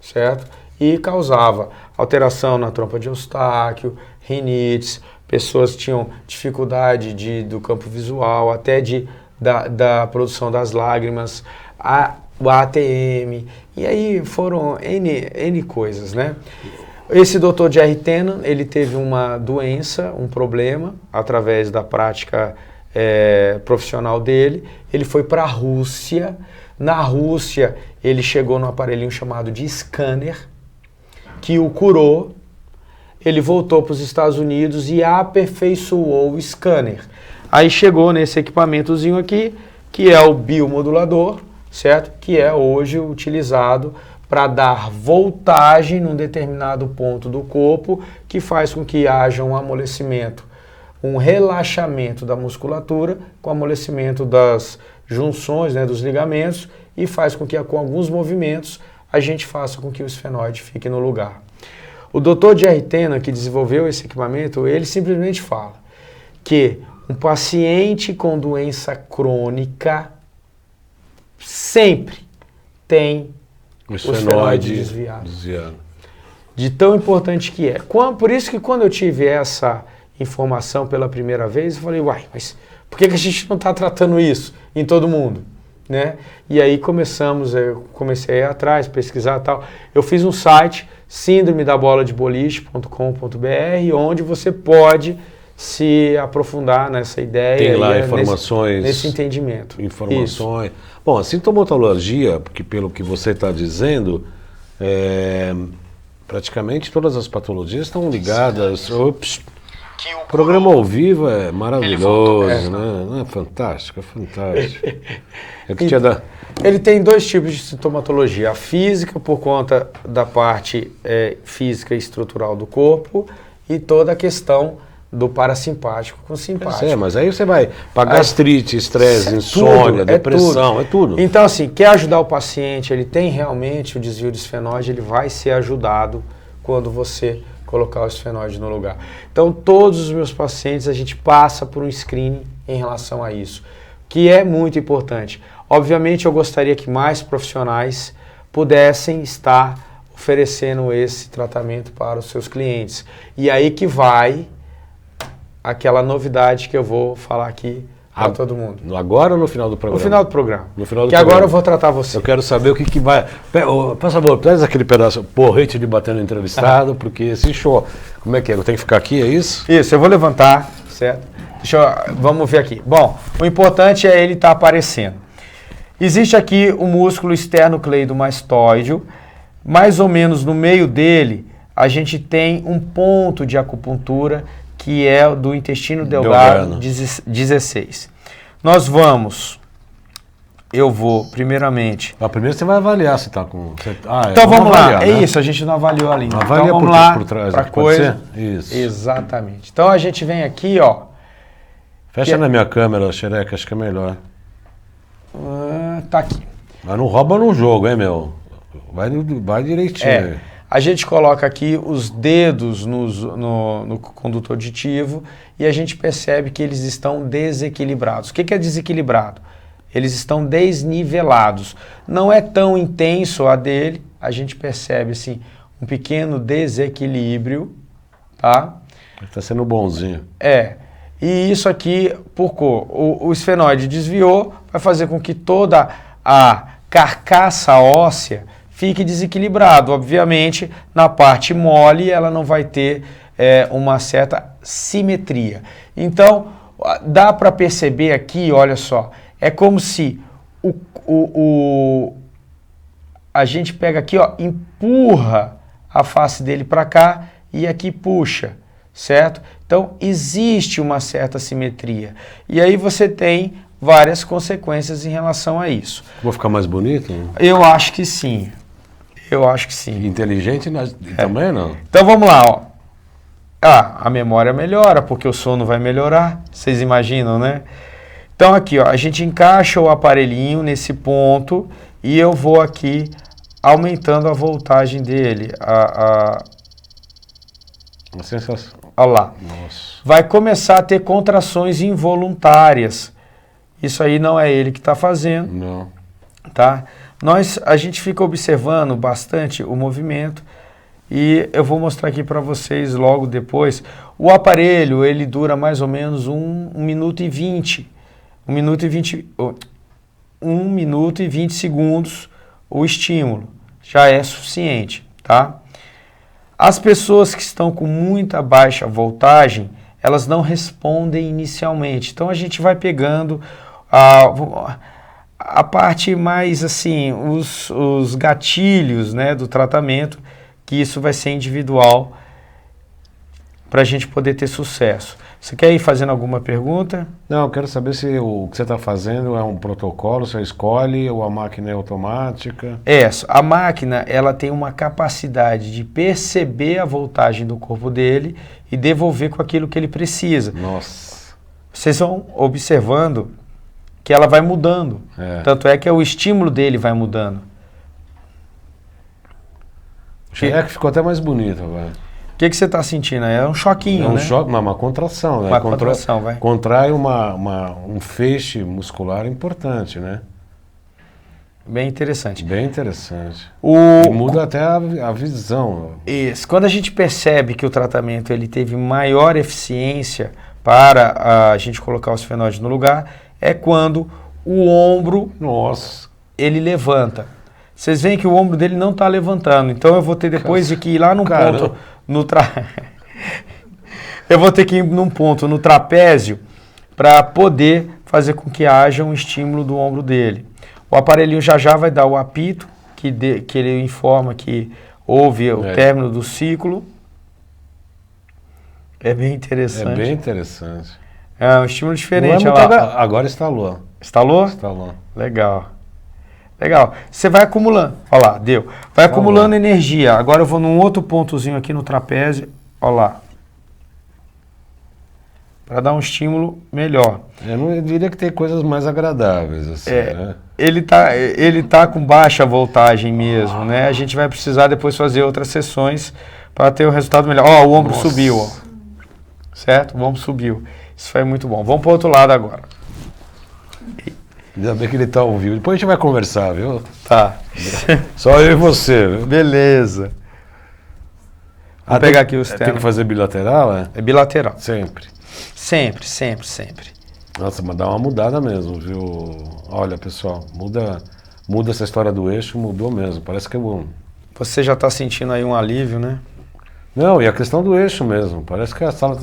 S2: certo? E causava alteração na trompa de Eustáquio, rinites, pessoas tinham dificuldade do campo visual, até da produção das lágrimas, o ATM, e aí foram N coisas, né? Esse Dr. Jerry Tennant, ele teve uma doença, um problema, através da prática profissional dele. Ele foi para a Rússia. Na Rússia, ele chegou num aparelhinho chamado de scanner, que o curou. Ele voltou para os Estados Unidos e aperfeiçoou o scanner. Aí chegou nesse equipamentozinho aqui, que é o biomodulador, certo? Que é hoje utilizado para dar voltagem num determinado ponto do corpo, que faz com que haja um amolecimento, um relaxamento da musculatura, com amolecimento das junções, né, dos ligamentos, e faz com que com alguns movimentos a gente faça com que o esfenóide fique no lugar. O Dr. Jerry Tennant, que desenvolveu esse equipamento, ele simplesmente fala que um paciente com doença crônica sempre tem o esfenóide desviado. De tão importante que é. Por isso que quando eu tive essa informação pela primeira vez, eu falei, uai, mas por que a gente não está tratando isso em todo mundo? Né? E aí eu comecei a ir atrás, pesquisar e tal. Eu fiz um site, síndromedabola-de-boliche.com.br, onde você pode se aprofundar nessa ideia.
S1: Tem lá informações.
S2: Nesse entendimento.
S1: Informações. Isso. Bom, a sintomatologia, porque pelo que você está dizendo, praticamente todas as patologias estão ligadas. Ops, o programa ao vivo é maravilhoso, né? É fantástico, é fantástico.
S2: Ele tem dois tipos de sintomatologia. A física, por conta da parte física e estrutural do corpo, e toda a questão do parasimpático com simpático.
S1: Mas aí você vai para gastrite, estresse, insônia, depressão, é tudo.
S2: Então, assim, quer ajudar o paciente, ele tem realmente o desvio de esfenóide, ele vai ser ajudado quando você colocar o esfenóide no lugar. Então, todos os meus pacientes, a gente passa por um screening em relação a isso, que é muito importante. Obviamente, eu gostaria que mais profissionais pudessem estar oferecendo esse tratamento para os seus clientes. E aí que vai aquela novidade que eu vou falar aqui para todo mundo.
S1: Agora ou no final do programa?
S2: No final do programa.
S1: No final do
S2: que
S1: programa.
S2: Agora eu vou tratar você.
S1: Eu quero saber o que vai... Por favor, traz aquele pedaço, porrete de bater no entrevistado, porque esse show... Como é que é? Eu tenho que ficar aqui, é isso?
S2: Isso, eu vou levantar, certo? Vamos ver aqui. Bom, o importante é ele estar aparecendo. Existe aqui o músculo esternocleidomastoideo. Mais ou menos no meio dele, a gente tem um ponto de acupuntura que é do intestino delgado 16. Eu vou, primeiramente...
S1: Primeiro você vai avaliar se está com...
S2: então vamos lá, né? Isso, a gente não avaliou ali.
S1: Avalia
S2: então vamos lá
S1: por trás,
S2: pra coisa.
S1: Isso.
S2: Exatamente. Então a gente vem aqui, ó.
S1: Fecha na minha câmera, Xereca, acho que é melhor.
S2: Tá aqui.
S1: Mas não rouba no jogo, hein, meu? Vai direitinho.
S2: A gente coloca aqui os dedos no condutor auditivo e a gente percebe que eles estão desequilibrados. O que é desequilibrado? Eles estão desnivelados. Não é tão intenso a dele, a gente percebe assim, um pequeno desequilíbrio, tá?
S1: Está sendo bonzinho.
S2: E isso aqui, o esfenóide desviou, vai fazer com que toda a carcaça óssea fique desequilibrado. Obviamente, na parte mole, ela não vai ter uma certa simetria. Então, dá para perceber aqui, olha só, é como se a gente pega aqui, ó, empurra a face dele para cá e aqui puxa, certo? Então, existe uma certa simetria. E aí você tem várias consequências em relação a isso.
S1: Vou ficar mais bonito?
S2: Eu acho que sim. Eu acho que sim.
S1: Inteligente também não?
S2: Então vamos lá, ó. A memória melhora, porque o sono vai melhorar. Vocês imaginam, né? Então aqui, ó, a gente encaixa o aparelhinho nesse ponto e eu vou aqui aumentando a voltagem dele. A
S1: sensação.
S2: Olha lá.
S1: Nossa.
S2: Vai começar a ter contrações involuntárias. Isso aí não é ele que está fazendo.
S1: Não.
S2: Tá? A gente fica observando bastante o movimento e eu vou mostrar aqui para vocês logo depois. O aparelho, ele dura mais ou menos 1 minuto e 20. 1 minuto e 20 segundos o estímulo. Já é suficiente, tá? As pessoas que estão com muita baixa voltagem, elas não respondem inicialmente. Então a gente vai pegando a parte mais assim, os gatilhos, né, do tratamento, que isso vai ser individual para a gente poder ter sucesso. Você quer ir fazendo alguma pergunta?
S1: Não, eu quero saber se o que você está fazendo é um protocolo, você escolhe, ou a máquina é automática.
S2: A máquina, ela tem uma capacidade de perceber a voltagem do corpo dele e devolver com aquilo que ele precisa.
S1: Nossa.
S2: Vocês vão observando que ela vai mudando. Tanto é que o estímulo dele vai mudando.
S1: É que ficou até mais bonito agora.
S2: O que você está sentindo aí? É um choquinho,
S1: É um
S2: né?
S1: choque, uma contração, né?
S2: Uma contração, vai.
S1: Contrai um feixe muscular importante, né?
S2: Bem interessante.
S1: Bem interessante.
S2: O...
S1: E muda até a visão.
S2: Isso. Quando a gente percebe que o tratamento ele teve maior eficiência para a gente colocar os fenóides no lugar, é quando o ombro,
S1: Nossa.
S2: ele levanta. Vocês veem que o ombro dele não está levantando. Então eu vou ter depois de que ir lá num ponto eu vou ter que ir num ponto no trapézio para poder fazer com que haja um estímulo do ombro dele. O aparelhinho já vai dar o apito, que ele informa que houve o término do ciclo. É bem interessante.
S1: É bem interessante.
S2: É um estímulo diferente.
S1: Agora instalou.
S2: Instalou?
S1: Instalou.
S2: Legal. Legal. Você vai acumulando. Olha lá, deu. Vai acumulando energia. Agora eu vou num outro pontozinho aqui no trapézio. Olha lá. Para dar um estímulo melhor.
S1: Eu diria que tem coisas mais agradáveis, assim, né?
S2: Ele tá com baixa voltagem mesmo, né? A gente vai precisar depois fazer outras sessões para ter um resultado melhor. Ó, o ombro subiu, ó. Certo? O ombro subiu. Isso foi muito bom. Vamos para o outro lado agora.
S1: Ainda bem que ele tá ao vivo. Depois a gente vai conversar, viu?
S2: Tá.
S1: Só eu e você, viu?
S2: Beleza. Vou pegar aqui o externo.
S1: Tem que fazer bilateral, é?
S2: É bilateral.
S1: Sempre.
S2: Sempre, sempre, sempre.
S1: Nossa, mas dá uma mudada mesmo, viu? Olha, pessoal, muda essa história do eixo, mudou mesmo. Parece que é bom.
S2: Você já está sentindo aí um alívio, né?
S1: Não, e a questão do eixo mesmo. Parece que a sala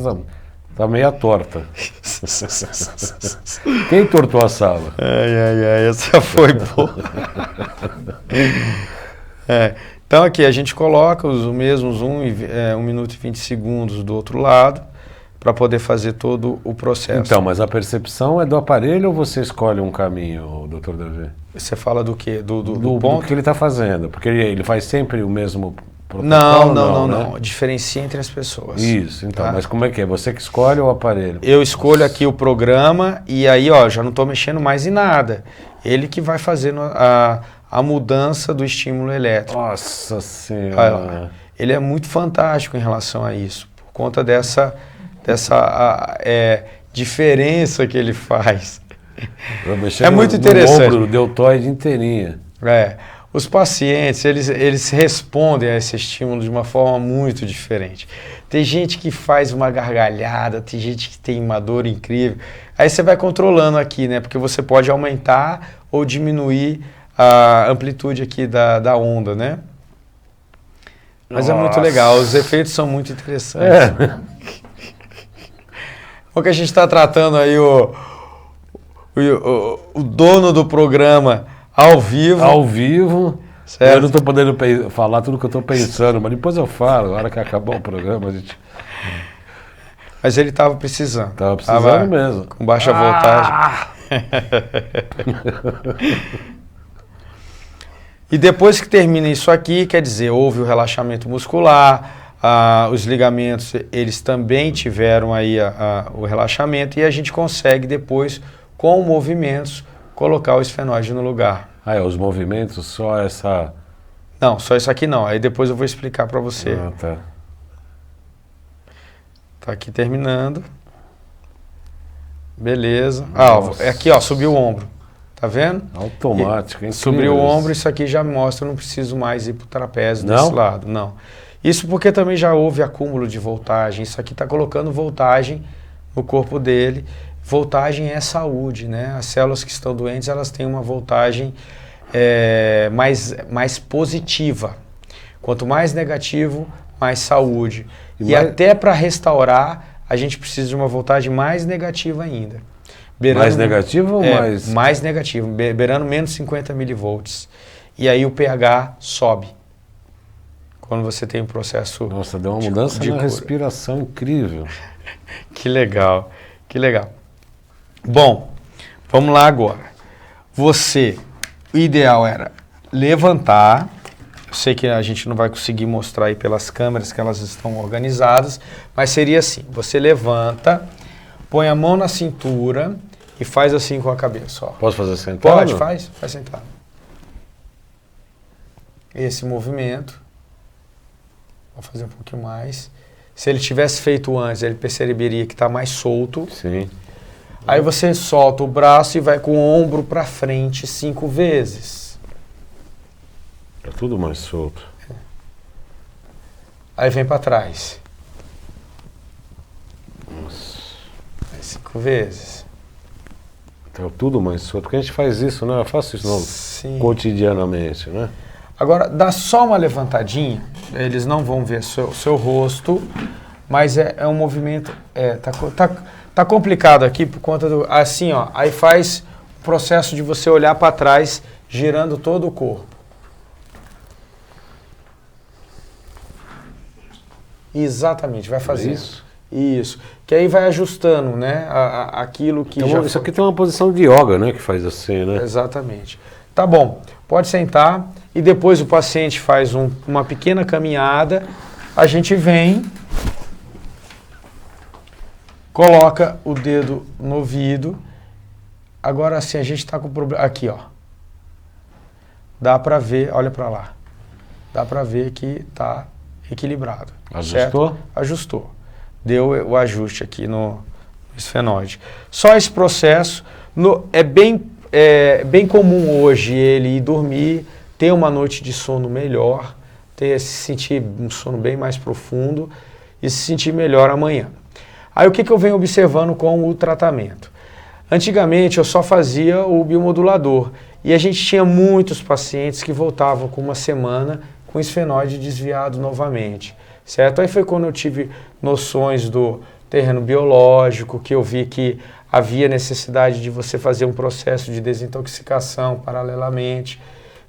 S1: tá meio torta. Quem entortou a sala?
S2: Ai, essa foi boa. Então aqui a gente coloca os mesmos 1 minuto e 20 segundos do outro lado para poder fazer todo o processo.
S1: Então, mas a percepção é do aparelho ou você escolhe um caminho, Dr. Davi?
S2: Você fala do quê? Do
S1: ponto que ele está fazendo, porque ele faz sempre o mesmo protocolo?
S2: Não.
S1: Né?
S2: Diferencia entre as pessoas.
S1: Isso, então,
S2: tá?
S1: Mas como é que é? Você que escolhe o aparelho?
S2: Eu escolho aqui o programa e aí, ó, já não estou mexendo mais em nada. Ele que vai fazendo a mudança do estímulo elétrico.
S1: Nossa Senhora!
S2: Ele é muito fantástico em relação a isso, por conta dessa diferença que ele faz. É muito interessante.
S1: No ombro, deltoide inteirinha.
S2: Os pacientes, eles respondem a esse estímulo de uma forma muito diferente. Tem gente que faz uma gargalhada, tem gente que tem uma dor incrível. Aí você vai controlando aqui, né? Porque você pode aumentar ou diminuir a amplitude aqui da onda, né? Mas é muito legal, os efeitos são muito interessantes. Porque a gente está tratando aí o dono do programa ao vivo.
S1: Ao vivo.
S2: Certo.
S1: Eu não estou podendo falar tudo que eu estou pensando, mas depois eu falo, na hora que acabar o programa. A gente...
S2: Mas ele estava precisando.
S1: Estava precisando mesmo.
S2: Com baixa voltagem. E depois que termina isso aqui, quer dizer, houve o relaxamento muscular, os ligamentos, eles também tiveram aí o relaxamento e a gente consegue depois, com movimentos, colocar o esfenóide no lugar.
S1: Os movimentos, só essa...
S2: Não, só isso aqui não. Aí depois eu vou explicar para você.
S1: Tá.
S2: Tá aqui terminando. Beleza. Aqui, ó, subiu o ombro. Tá vendo?
S1: Automático, hein?
S2: Subiu o ombro, isso aqui já mostra, eu não preciso mais ir pro trapézio desse lado. Não. Isso porque também já houve acúmulo de voltagem. Isso aqui está colocando voltagem no corpo dele. Voltagem é saúde, né? As células que estão doentes, elas têm uma voltagem mais positiva. Quanto mais negativo, mais saúde. E até para restaurar, a gente precisa de uma voltagem mais negativa ainda.
S1: Mais negativa ou mais...
S2: Mais negativa, beirando menos 50 milivolts. E aí o pH sobe. Quando você tem um processo...
S1: Nossa, deu uma mudança de respiração incrível.
S2: Que legal, que legal. Bom, vamos lá agora. O ideal era levantar. Eu sei que a gente não vai conseguir mostrar aí pelas câmeras que elas estão organizadas, mas seria assim, você levanta, põe a mão na cintura e faz assim com a cabeça. Ó.
S1: Posso fazer sentado?
S2: Pode, faz sentado. Esse movimento. Vou fazer um pouquinho mais. Se ele tivesse feito antes, ele perceberia que está mais solto.
S1: Sim.
S2: Aí você solta o braço e vai com o ombro para frente 5 vezes.
S1: Tá tudo mais solto.
S2: Aí vem para trás.
S1: Nossa.
S2: Aí 5 vezes.
S1: Tá tudo mais solto. Porque a gente faz isso, né? Eu faço isso
S2: Sim.
S1: cotidianamente, né?
S2: Agora, dá só uma levantadinha, eles não vão ver seu rosto, mas é um movimento, tá complicado aqui por conta do, assim, ó, aí faz o processo de você olhar para trás, girando todo o corpo. Exatamente, vai fazer
S1: isso.
S2: Isso, que aí vai ajustando, né, aquilo que
S1: Então,
S2: já
S1: isso
S2: foi.
S1: aqui tem uma posição de yoga, né? Que faz assim, né?
S2: Exatamente. Tá bom, pode sentar e depois o paciente faz uma pequena caminhada, a gente vem, coloca o dedo no ouvido, agora assim a gente está com problema, aqui ó, dá para ver, olha para lá, dá para ver que tá equilibrado.
S1: Ajustou?
S2: Certo? Ajustou. Deu o ajuste aqui no esfenóide. Só esse processo é bem comum hoje ele ir dormir, ter uma noite de sono melhor, se sentir um sono bem mais profundo e se sentir melhor amanhã. Aí o que eu venho observando com o tratamento? Antigamente eu só fazia o biomodulador e a gente tinha muitos pacientes que voltavam com uma semana com esfenóide desviado novamente, certo? Aí foi quando eu tive noções do terreno biológico, que eu vi que havia necessidade de você fazer um processo de desintoxicação paralelamente,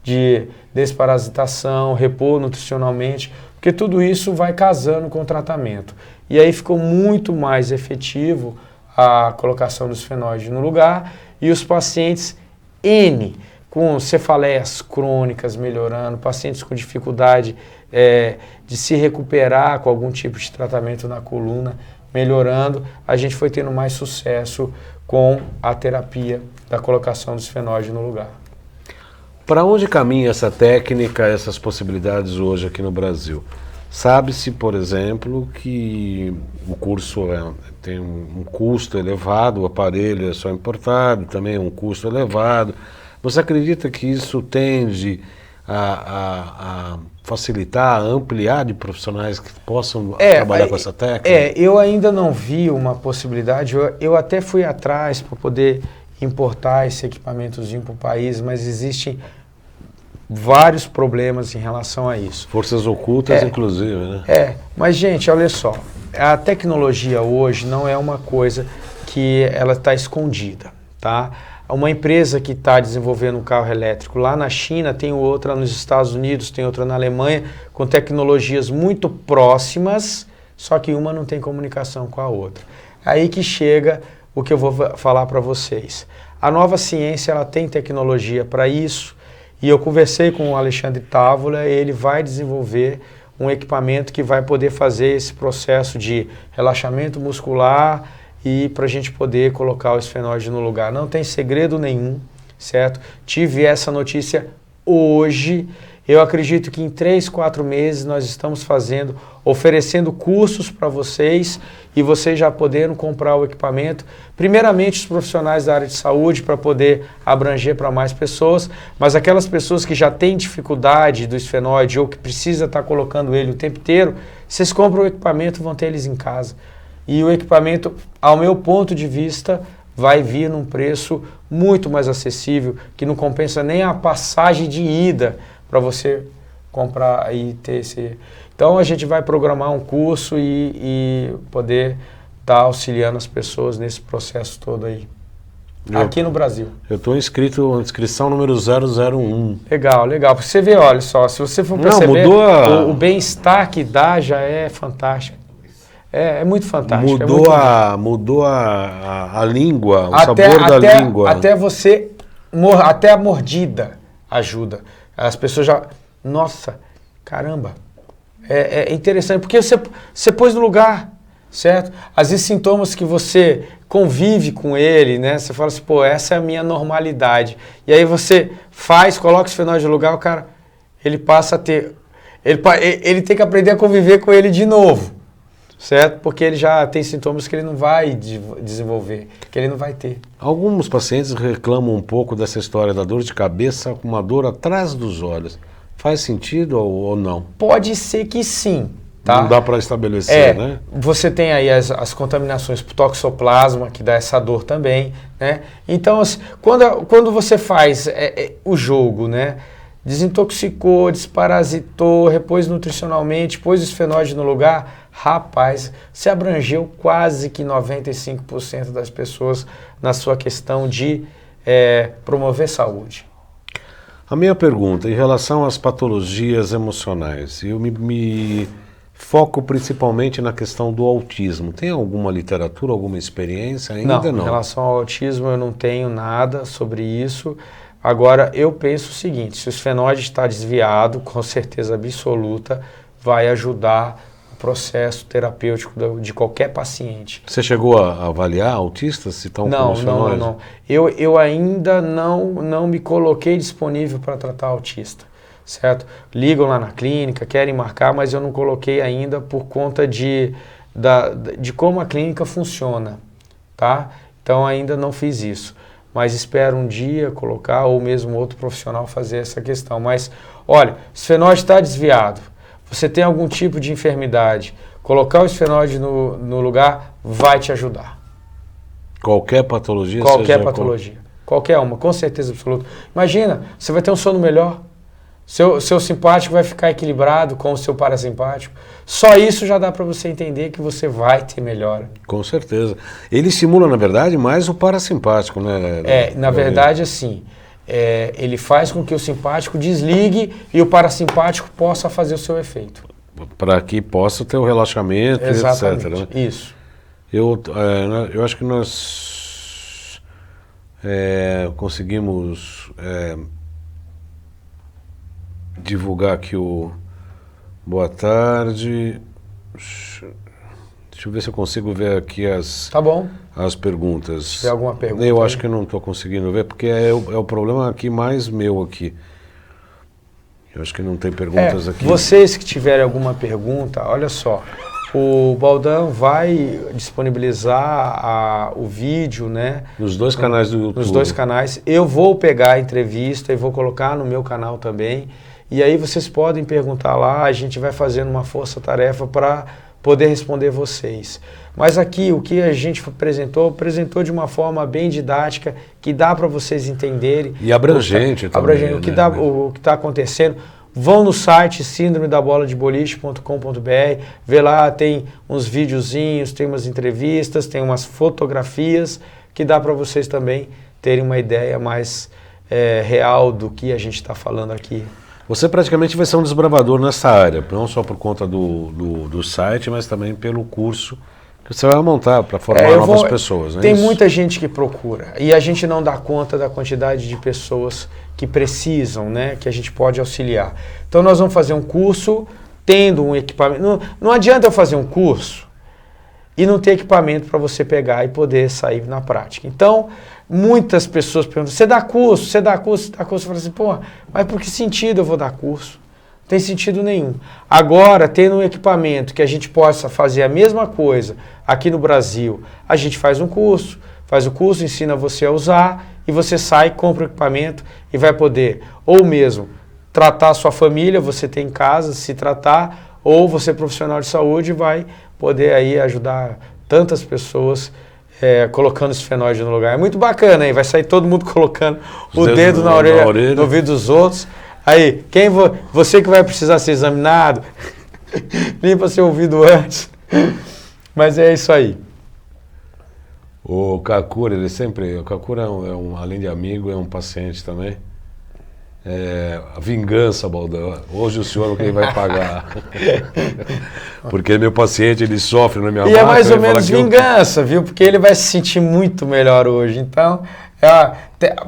S2: de desparasitação, repor nutricionalmente, porque tudo isso vai casando com o tratamento. E aí ficou muito mais efetivo a colocação do esfenóide no lugar e os pacientes N, com cefaleias crônicas melhorando, pacientes com dificuldade de se recuperar com algum tipo de tratamento na coluna, melhorando, a gente foi tendo mais sucesso com a terapia da colocação do esfenóide no lugar.
S1: Para onde caminha essa técnica, essas possibilidades hoje aqui no Brasil? Sabe-se, por exemplo, que o curso tem um custo elevado, o aparelho é só importado, também é um custo elevado. Você acredita que isso tende a facilitar, a ampliar de profissionais que possam trabalhar com essa técnica?
S2: Eu ainda não vi uma possibilidade, eu até fui atrás para poder importar esse equipamentozinho para o país, mas existem vários problemas em relação a isso.
S1: Forças ocultas, inclusive, né?
S2: Mas gente, olha só, a tecnologia hoje não é uma coisa que ela está escondida, tá? Uma empresa que está desenvolvendo um carro elétrico lá na China, tem outra nos Estados Unidos, tem outra na Alemanha, com tecnologias muito próximas, só que uma não tem comunicação com a outra. Aí que chega o que eu vou falar para vocês. A nova ciência ela tem tecnologia para isso, e eu conversei com o Alexandre Távola, ele vai desenvolver um equipamento que vai poder fazer esse processo de relaxamento muscular e para a gente poder colocar o esfenóide no lugar. Não tem segredo nenhum, certo? Tive essa notícia hoje. Eu acredito que em 3, 4 meses nós estamos oferecendo cursos para vocês e vocês já poderem comprar o equipamento. Primeiramente os profissionais da área de saúde para poder abranger para mais pessoas, mas aquelas pessoas que já têm dificuldade do esfenóide ou que precisa estar colocando ele o tempo inteiro, vocês compram o equipamento e vão ter eles em casa. E o equipamento, ao meu ponto de vista, vai vir num preço muito mais acessível, que não compensa nem a passagem de ida para você comprar e ter esse... Então a gente vai programar um curso e poder estar auxiliando as pessoas nesse processo todo aí. Aqui no Brasil.
S1: Eu estou inscrito, inscrição número 001.
S2: Legal, legal. Você vê, olha só, se você for perceber, o bem-estar que dá já é fantástico. É muito fantástico.
S1: Mudou a língua, o sabor da língua.
S2: Até a mordida ajuda. As pessoas já... Nossa, caramba. É interessante, porque você pôs no lugar, certo? Às vezes sintomas que você convive com ele, né? Você fala assim, pô, essa é a minha normalidade. E aí você coloca o esfenóide no lugar, o cara, ele passa a ter... Ele tem que aprender a conviver com ele de novo, certo? Porque ele já tem sintomas que ele não vai desenvolver, que ele não vai ter.
S1: Alguns pacientes reclamam um pouco dessa história da dor de cabeça com uma dor atrás dos olhos. Faz sentido ou não?
S2: Pode ser que sim. Tá?
S1: Não dá para estabelecer, né?
S2: Você tem aí as contaminações por toxoplasma, que dá essa dor também, né? Então, quando você faz o jogo, né? Desintoxicou, desparasitou, repôs nutricionalmente, pôs os fenóides no lugar, rapaz, você abrangeu quase que 95% das pessoas na sua questão de promover saúde.
S1: A minha pergunta, em relação às patologias emocionais, eu me foco principalmente na questão do autismo. Tem alguma literatura, alguma experiência ainda? Não.
S2: Em relação ao autismo eu não tenho nada sobre isso. Agora, eu penso o seguinte, se os fenóides está desviado, com certeza absoluta, vai ajudar o processo terapêutico de qualquer paciente.
S1: Você chegou a avaliar autistas se estão com os fenóides?
S2: Não. Eu ainda não me coloquei disponível para tratar autista, certo? Ligam lá na clínica, querem marcar, mas eu não coloquei ainda por conta de como a clínica funciona, tá? Então, ainda não fiz isso. Mas espero um dia colocar, ou mesmo outro profissional fazer essa questão. Mas, olha, o esfenóide está desviado, você tem algum tipo de enfermidade, colocar o esfenóide no lugar vai te ajudar.
S1: Qualquer patologia?
S2: Qualquer patologia. Qualquer uma, com certeza absoluta. Imagina, você vai ter um sono melhor, seu simpático vai ficar equilibrado com o seu parasimpático. Só isso já dá para você entender que você vai ter melhora.
S1: Com certeza. Ele estimula, na verdade, mais o parasimpático, né?
S2: Na verdade, assim, ele faz com que o simpático desligue e o parasimpático possa fazer o seu efeito.
S1: Para que possa ter o relaxamento,
S2: exatamente,
S1: etc. Né?
S2: Isso.
S1: Eu acho que nós conseguimos divulgar aqui o boa tarde. Deixa eu ver se eu consigo ver aqui
S2: tá bom.
S1: As perguntas.
S2: Se tiver alguma pergunta.
S1: Eu acho que não estou conseguindo ver, porque é o problema aqui mais meu aqui. Eu acho que não tem perguntas aqui.
S2: Vocês que tiverem alguma pergunta, olha só. O Baldão vai disponibilizar o vídeo, né?
S1: Nos dois canais do YouTube.
S2: Nos dois canais. Eu vou pegar a entrevista e vou colocar no meu canal também. E aí vocês podem perguntar lá, a gente vai fazendo uma força-tarefa para poder responder vocês. Mas aqui o que a gente apresentou de uma forma bem didática, que dá para vocês entenderem.
S1: E abrangente também.
S2: Abrangente, o que está acontecendo. Vão no site síndromedaboladiboliche.com.br, vê lá, tem uns videozinhos, tem umas entrevistas, tem umas fotografias, que dá para vocês também terem uma ideia mais real do que a gente está falando aqui.
S1: Você praticamente vai ser um desbravador nessa área, não só por conta do site, mas também pelo curso que você vai montar para formar novas pessoas. Né?
S2: Tem muita gente que procura e a gente não dá conta da quantidade de pessoas que precisam, né, que a gente pode auxiliar. Então nós vamos fazer um curso tendo um equipamento. Não adianta eu fazer um curso e não ter equipamento para você pegar e poder sair na prática. Então, muitas pessoas perguntam, você dá curso? Você dá curso? Eu falo assim, pô, mas por que sentido eu vou dar curso? Não tem sentido nenhum. Agora, tendo um equipamento que a gente possa fazer a mesma coisa aqui no Brasil, a gente faz o curso, ensina você a usar e você sai, compra o equipamento e vai poder ou mesmo tratar a sua família, você tem em casa, se tratar, ou você profissional de saúde vai poder aí ajudar tantas pessoas colocando esse fenóide no lugar. É muito bacana, hein? Vai sair todo mundo colocando o dedo na orelha, no ouvido dos outros. Aí, você que vai precisar ser examinado, limpa seu ouvido antes. Mas é isso aí.
S1: O Kakura, o Kakura além de amigo, é um paciente também. A vingança, Baldão. Hoje o senhor é quem vai pagar. Porque meu paciente, ele sofre na minha mão.
S2: E é mais ou menos vingança, viu? Porque ele vai se sentir muito melhor hoje. Então,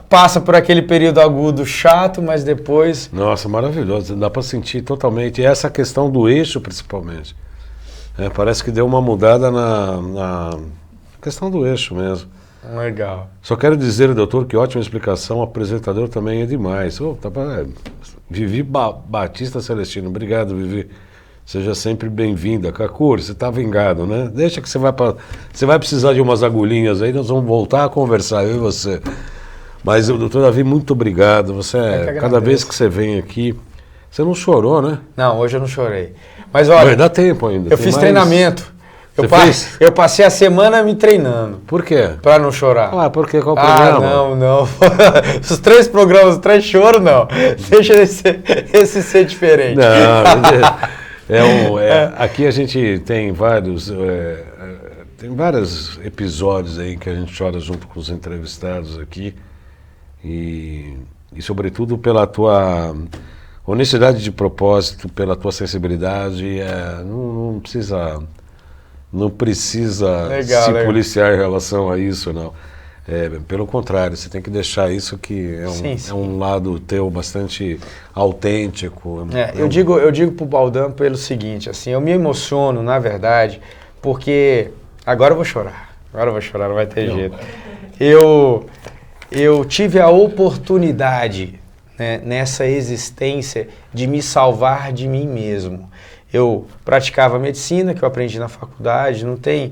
S2: passa por aquele período agudo chato, mas depois...
S1: Nossa, maravilhoso. Dá para sentir totalmente. E essa questão do eixo, principalmente. Parece que deu uma mudada na questão do eixo mesmo.
S2: Legal.
S1: Só quero dizer, doutor, que ótima explicação, o apresentador também é demais. Vivi Batista Celestino, obrigado, Vivi. Seja sempre bem-vinda. Cacur, você está vingado, né? Deixa que você vai precisar de umas agulhinhas aí, nós vamos voltar a conversar, eu e você. Mas, doutor Davi, muito obrigado. Cada vez que você vem aqui, você não chorou, né?
S2: Não, hoje eu não chorei. Mas olha,
S1: vai dar tempo ainda.
S2: Eu fiz treinamento. Eu passei a semana me treinando.
S1: Por quê?
S2: Pra não chorar.
S1: Por quê? Qual o programa?
S2: Não. Os 3 programas, 3 choros, não. Deixa esse ser diferente.
S1: Não, aqui a gente tem vários episódios aí que a gente chora junto com os entrevistados aqui e sobretudo pela tua honestidade de propósito, pela tua sensibilidade, não precisa legal. Policiar em relação a isso, não. Pelo contrário, você tem que deixar isso que é um lado teu bastante autêntico.
S2: Eu digo pro Baldão pelo seguinte, assim, eu me emociono, na verdade, porque agora eu vou chorar, não vai ter jeito. Eu tive a oportunidade, né, nessa existência de me salvar de mim mesmo. Eu praticava medicina, que eu aprendi na faculdade, não tem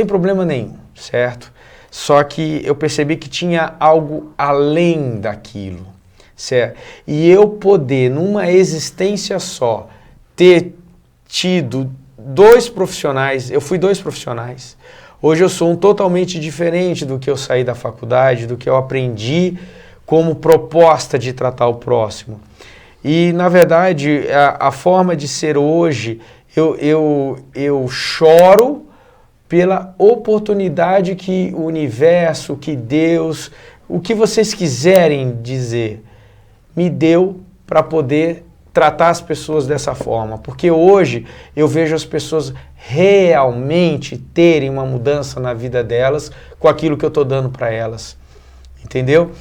S2: problema nenhum, certo? Só que eu percebi que tinha algo além daquilo, certo? E eu poder, numa existência só, ter tido 2 profissionais, eu fui 2 profissionais. Hoje eu sou totalmente diferente do que eu saí da faculdade, do que eu aprendi como proposta de tratar o próximo. E, na verdade, a forma de ser hoje, eu choro pela oportunidade que o universo, que Deus, o que vocês quiserem dizer, me deu para poder tratar as pessoas dessa forma. Porque hoje eu vejo as pessoas realmente terem uma mudança na vida delas com aquilo que eu estou dando para elas. Entendeu?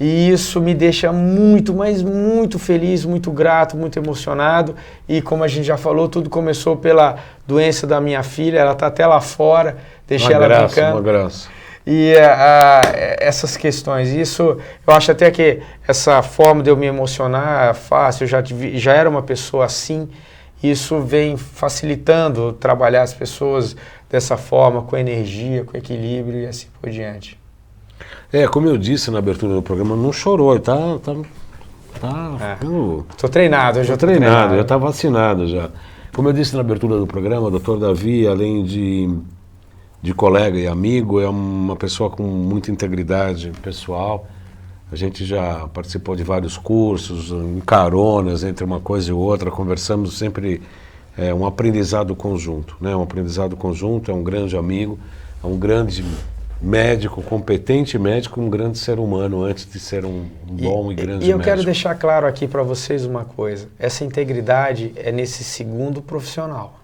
S2: E isso me deixa muito, mas muito feliz, muito grato, muito emocionado. E como a gente já falou, tudo começou pela doença da minha filha. Ela está até lá fora, deixei ela brincando.
S1: Uma graça.
S2: E essas questões, isso, eu acho até que essa forma de eu me emocionar é fácil. Eu já era uma pessoa assim. Isso vem facilitando trabalhar as pessoas dessa forma, com energia, com equilíbrio e assim por diante.
S1: Como eu disse na abertura do programa, não chorou, Tô
S2: treinado,
S1: já tá vacinado já. Como eu disse na abertura do programa, o Dr. Davi, além de colega e amigo, é uma pessoa com muita integridade pessoal. A gente já participou de vários cursos, em caronas, entre uma coisa e outra, conversamos sempre, um aprendizado conjunto, né? Um aprendizado conjunto, é um grande amigo, é um grande médico, competente médico, um grande ser humano antes de ser um bom e grande médico.
S2: E eu quero deixar claro aqui para vocês uma coisa, essa integridade é nesse segundo profissional.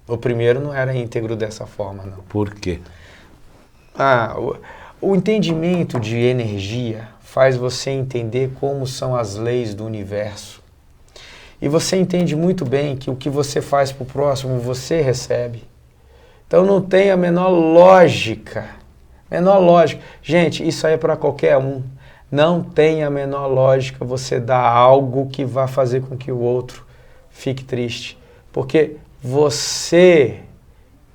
S2: O primeiro não era íntegro dessa forma, não.
S1: Por quê?
S2: O entendimento de energia faz você entender como são as leis do universo. E você entende muito bem que o que você faz para o próximo, você recebe. Então não tem a menor lógica. Gente, isso aí é para qualquer um. Não tem a menor lógica você dar algo que vá fazer com que o outro fique triste. Porque você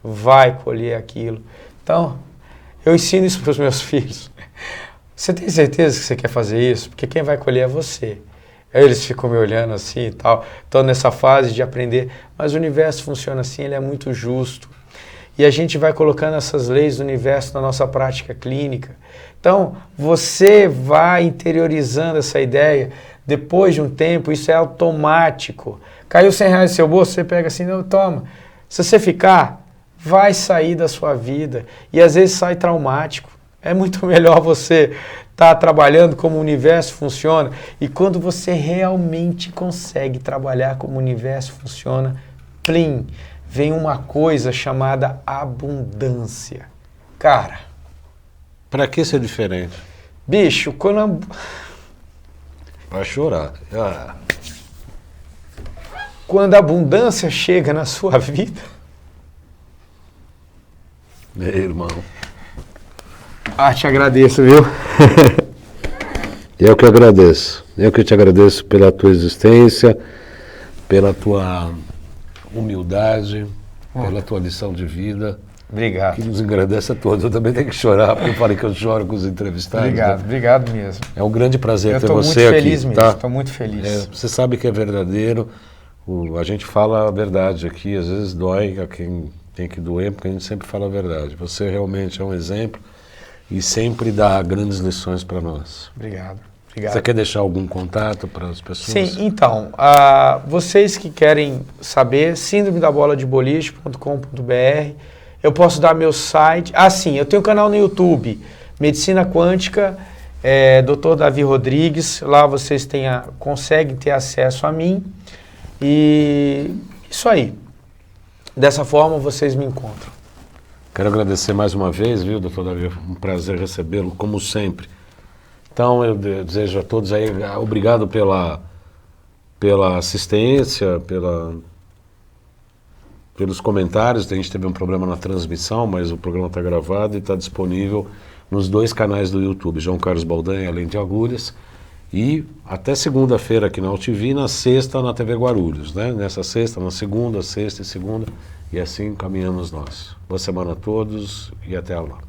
S2: vai colher aquilo. Então, eu ensino isso para os meus filhos. Você tem certeza que você quer fazer isso? Porque quem vai colher é você. Aí eles ficam me olhando assim e tal. Estou nessa fase de aprender. Mas o universo funciona assim, ele é muito justo. E a gente vai colocando essas leis do universo na nossa prática clínica. Então, você vai interiorizando essa ideia. Depois de um tempo, isso é automático. Caiu R$100 no seu bolso, você pega assim, não, toma. Se você ficar, vai sair da sua vida. E às vezes sai traumático. É muito melhor você estar trabalhando como o universo funciona. E quando você realmente consegue trabalhar como o universo funciona, plim, vem uma coisa chamada abundância. Cara,
S1: pra que ser diferente?
S2: Bicho, quando...
S1: Pra chorar.
S2: Quando a abundância chega na sua vida...
S1: Meu irmão.
S2: Te agradeço, viu?
S1: Eu que agradeço. Eu que te agradeço pela tua existência, pela tua humildade, pela tua lição de vida.
S2: Obrigado.
S1: Que nos engrandece a todos. Eu também tenho que chorar, porque eu falei que eu choro com os entrevistados.
S2: Obrigado,
S1: né?
S2: obrigado mesmo.
S1: É um grande prazer ter você aqui.
S2: Eu estou muito feliz mesmo,
S1: tá?
S2: estou muito feliz.
S1: Você sabe que é verdadeiro. A gente fala a verdade aqui, às vezes dói a quem tem que doer, porque a gente sempre fala a verdade. Você realmente é um exemplo e sempre dá grandes lições para nós.
S2: Obrigado.
S1: Você quer deixar algum contato para as pessoas?
S2: Sim, então, vocês que querem saber, síndrome da bola de boliche.com.br, eu posso dar meu site. Sim, eu tenho um canal no YouTube, Medicina Quântica, Dr. Davi Rodrigues, lá vocês conseguem ter acesso a mim. E isso aí. Dessa forma vocês me encontram.
S1: Quero agradecer mais uma vez, viu, doutor Davi? Um prazer recebê-lo, como sempre. Então, eu desejo a todos aí, obrigado pela assistência, pelos comentários. A gente teve um problema na transmissão, mas o programa está gravado e está disponível nos 2 canais do YouTube, João Carlos Baldan, Além de Agulhas. E até segunda-feira aqui na UTV, na sexta na TV Guarulhos, né? Nessa sexta, na segunda, sexta e segunda, e assim caminhamos nós. Boa semana a todos e até lá.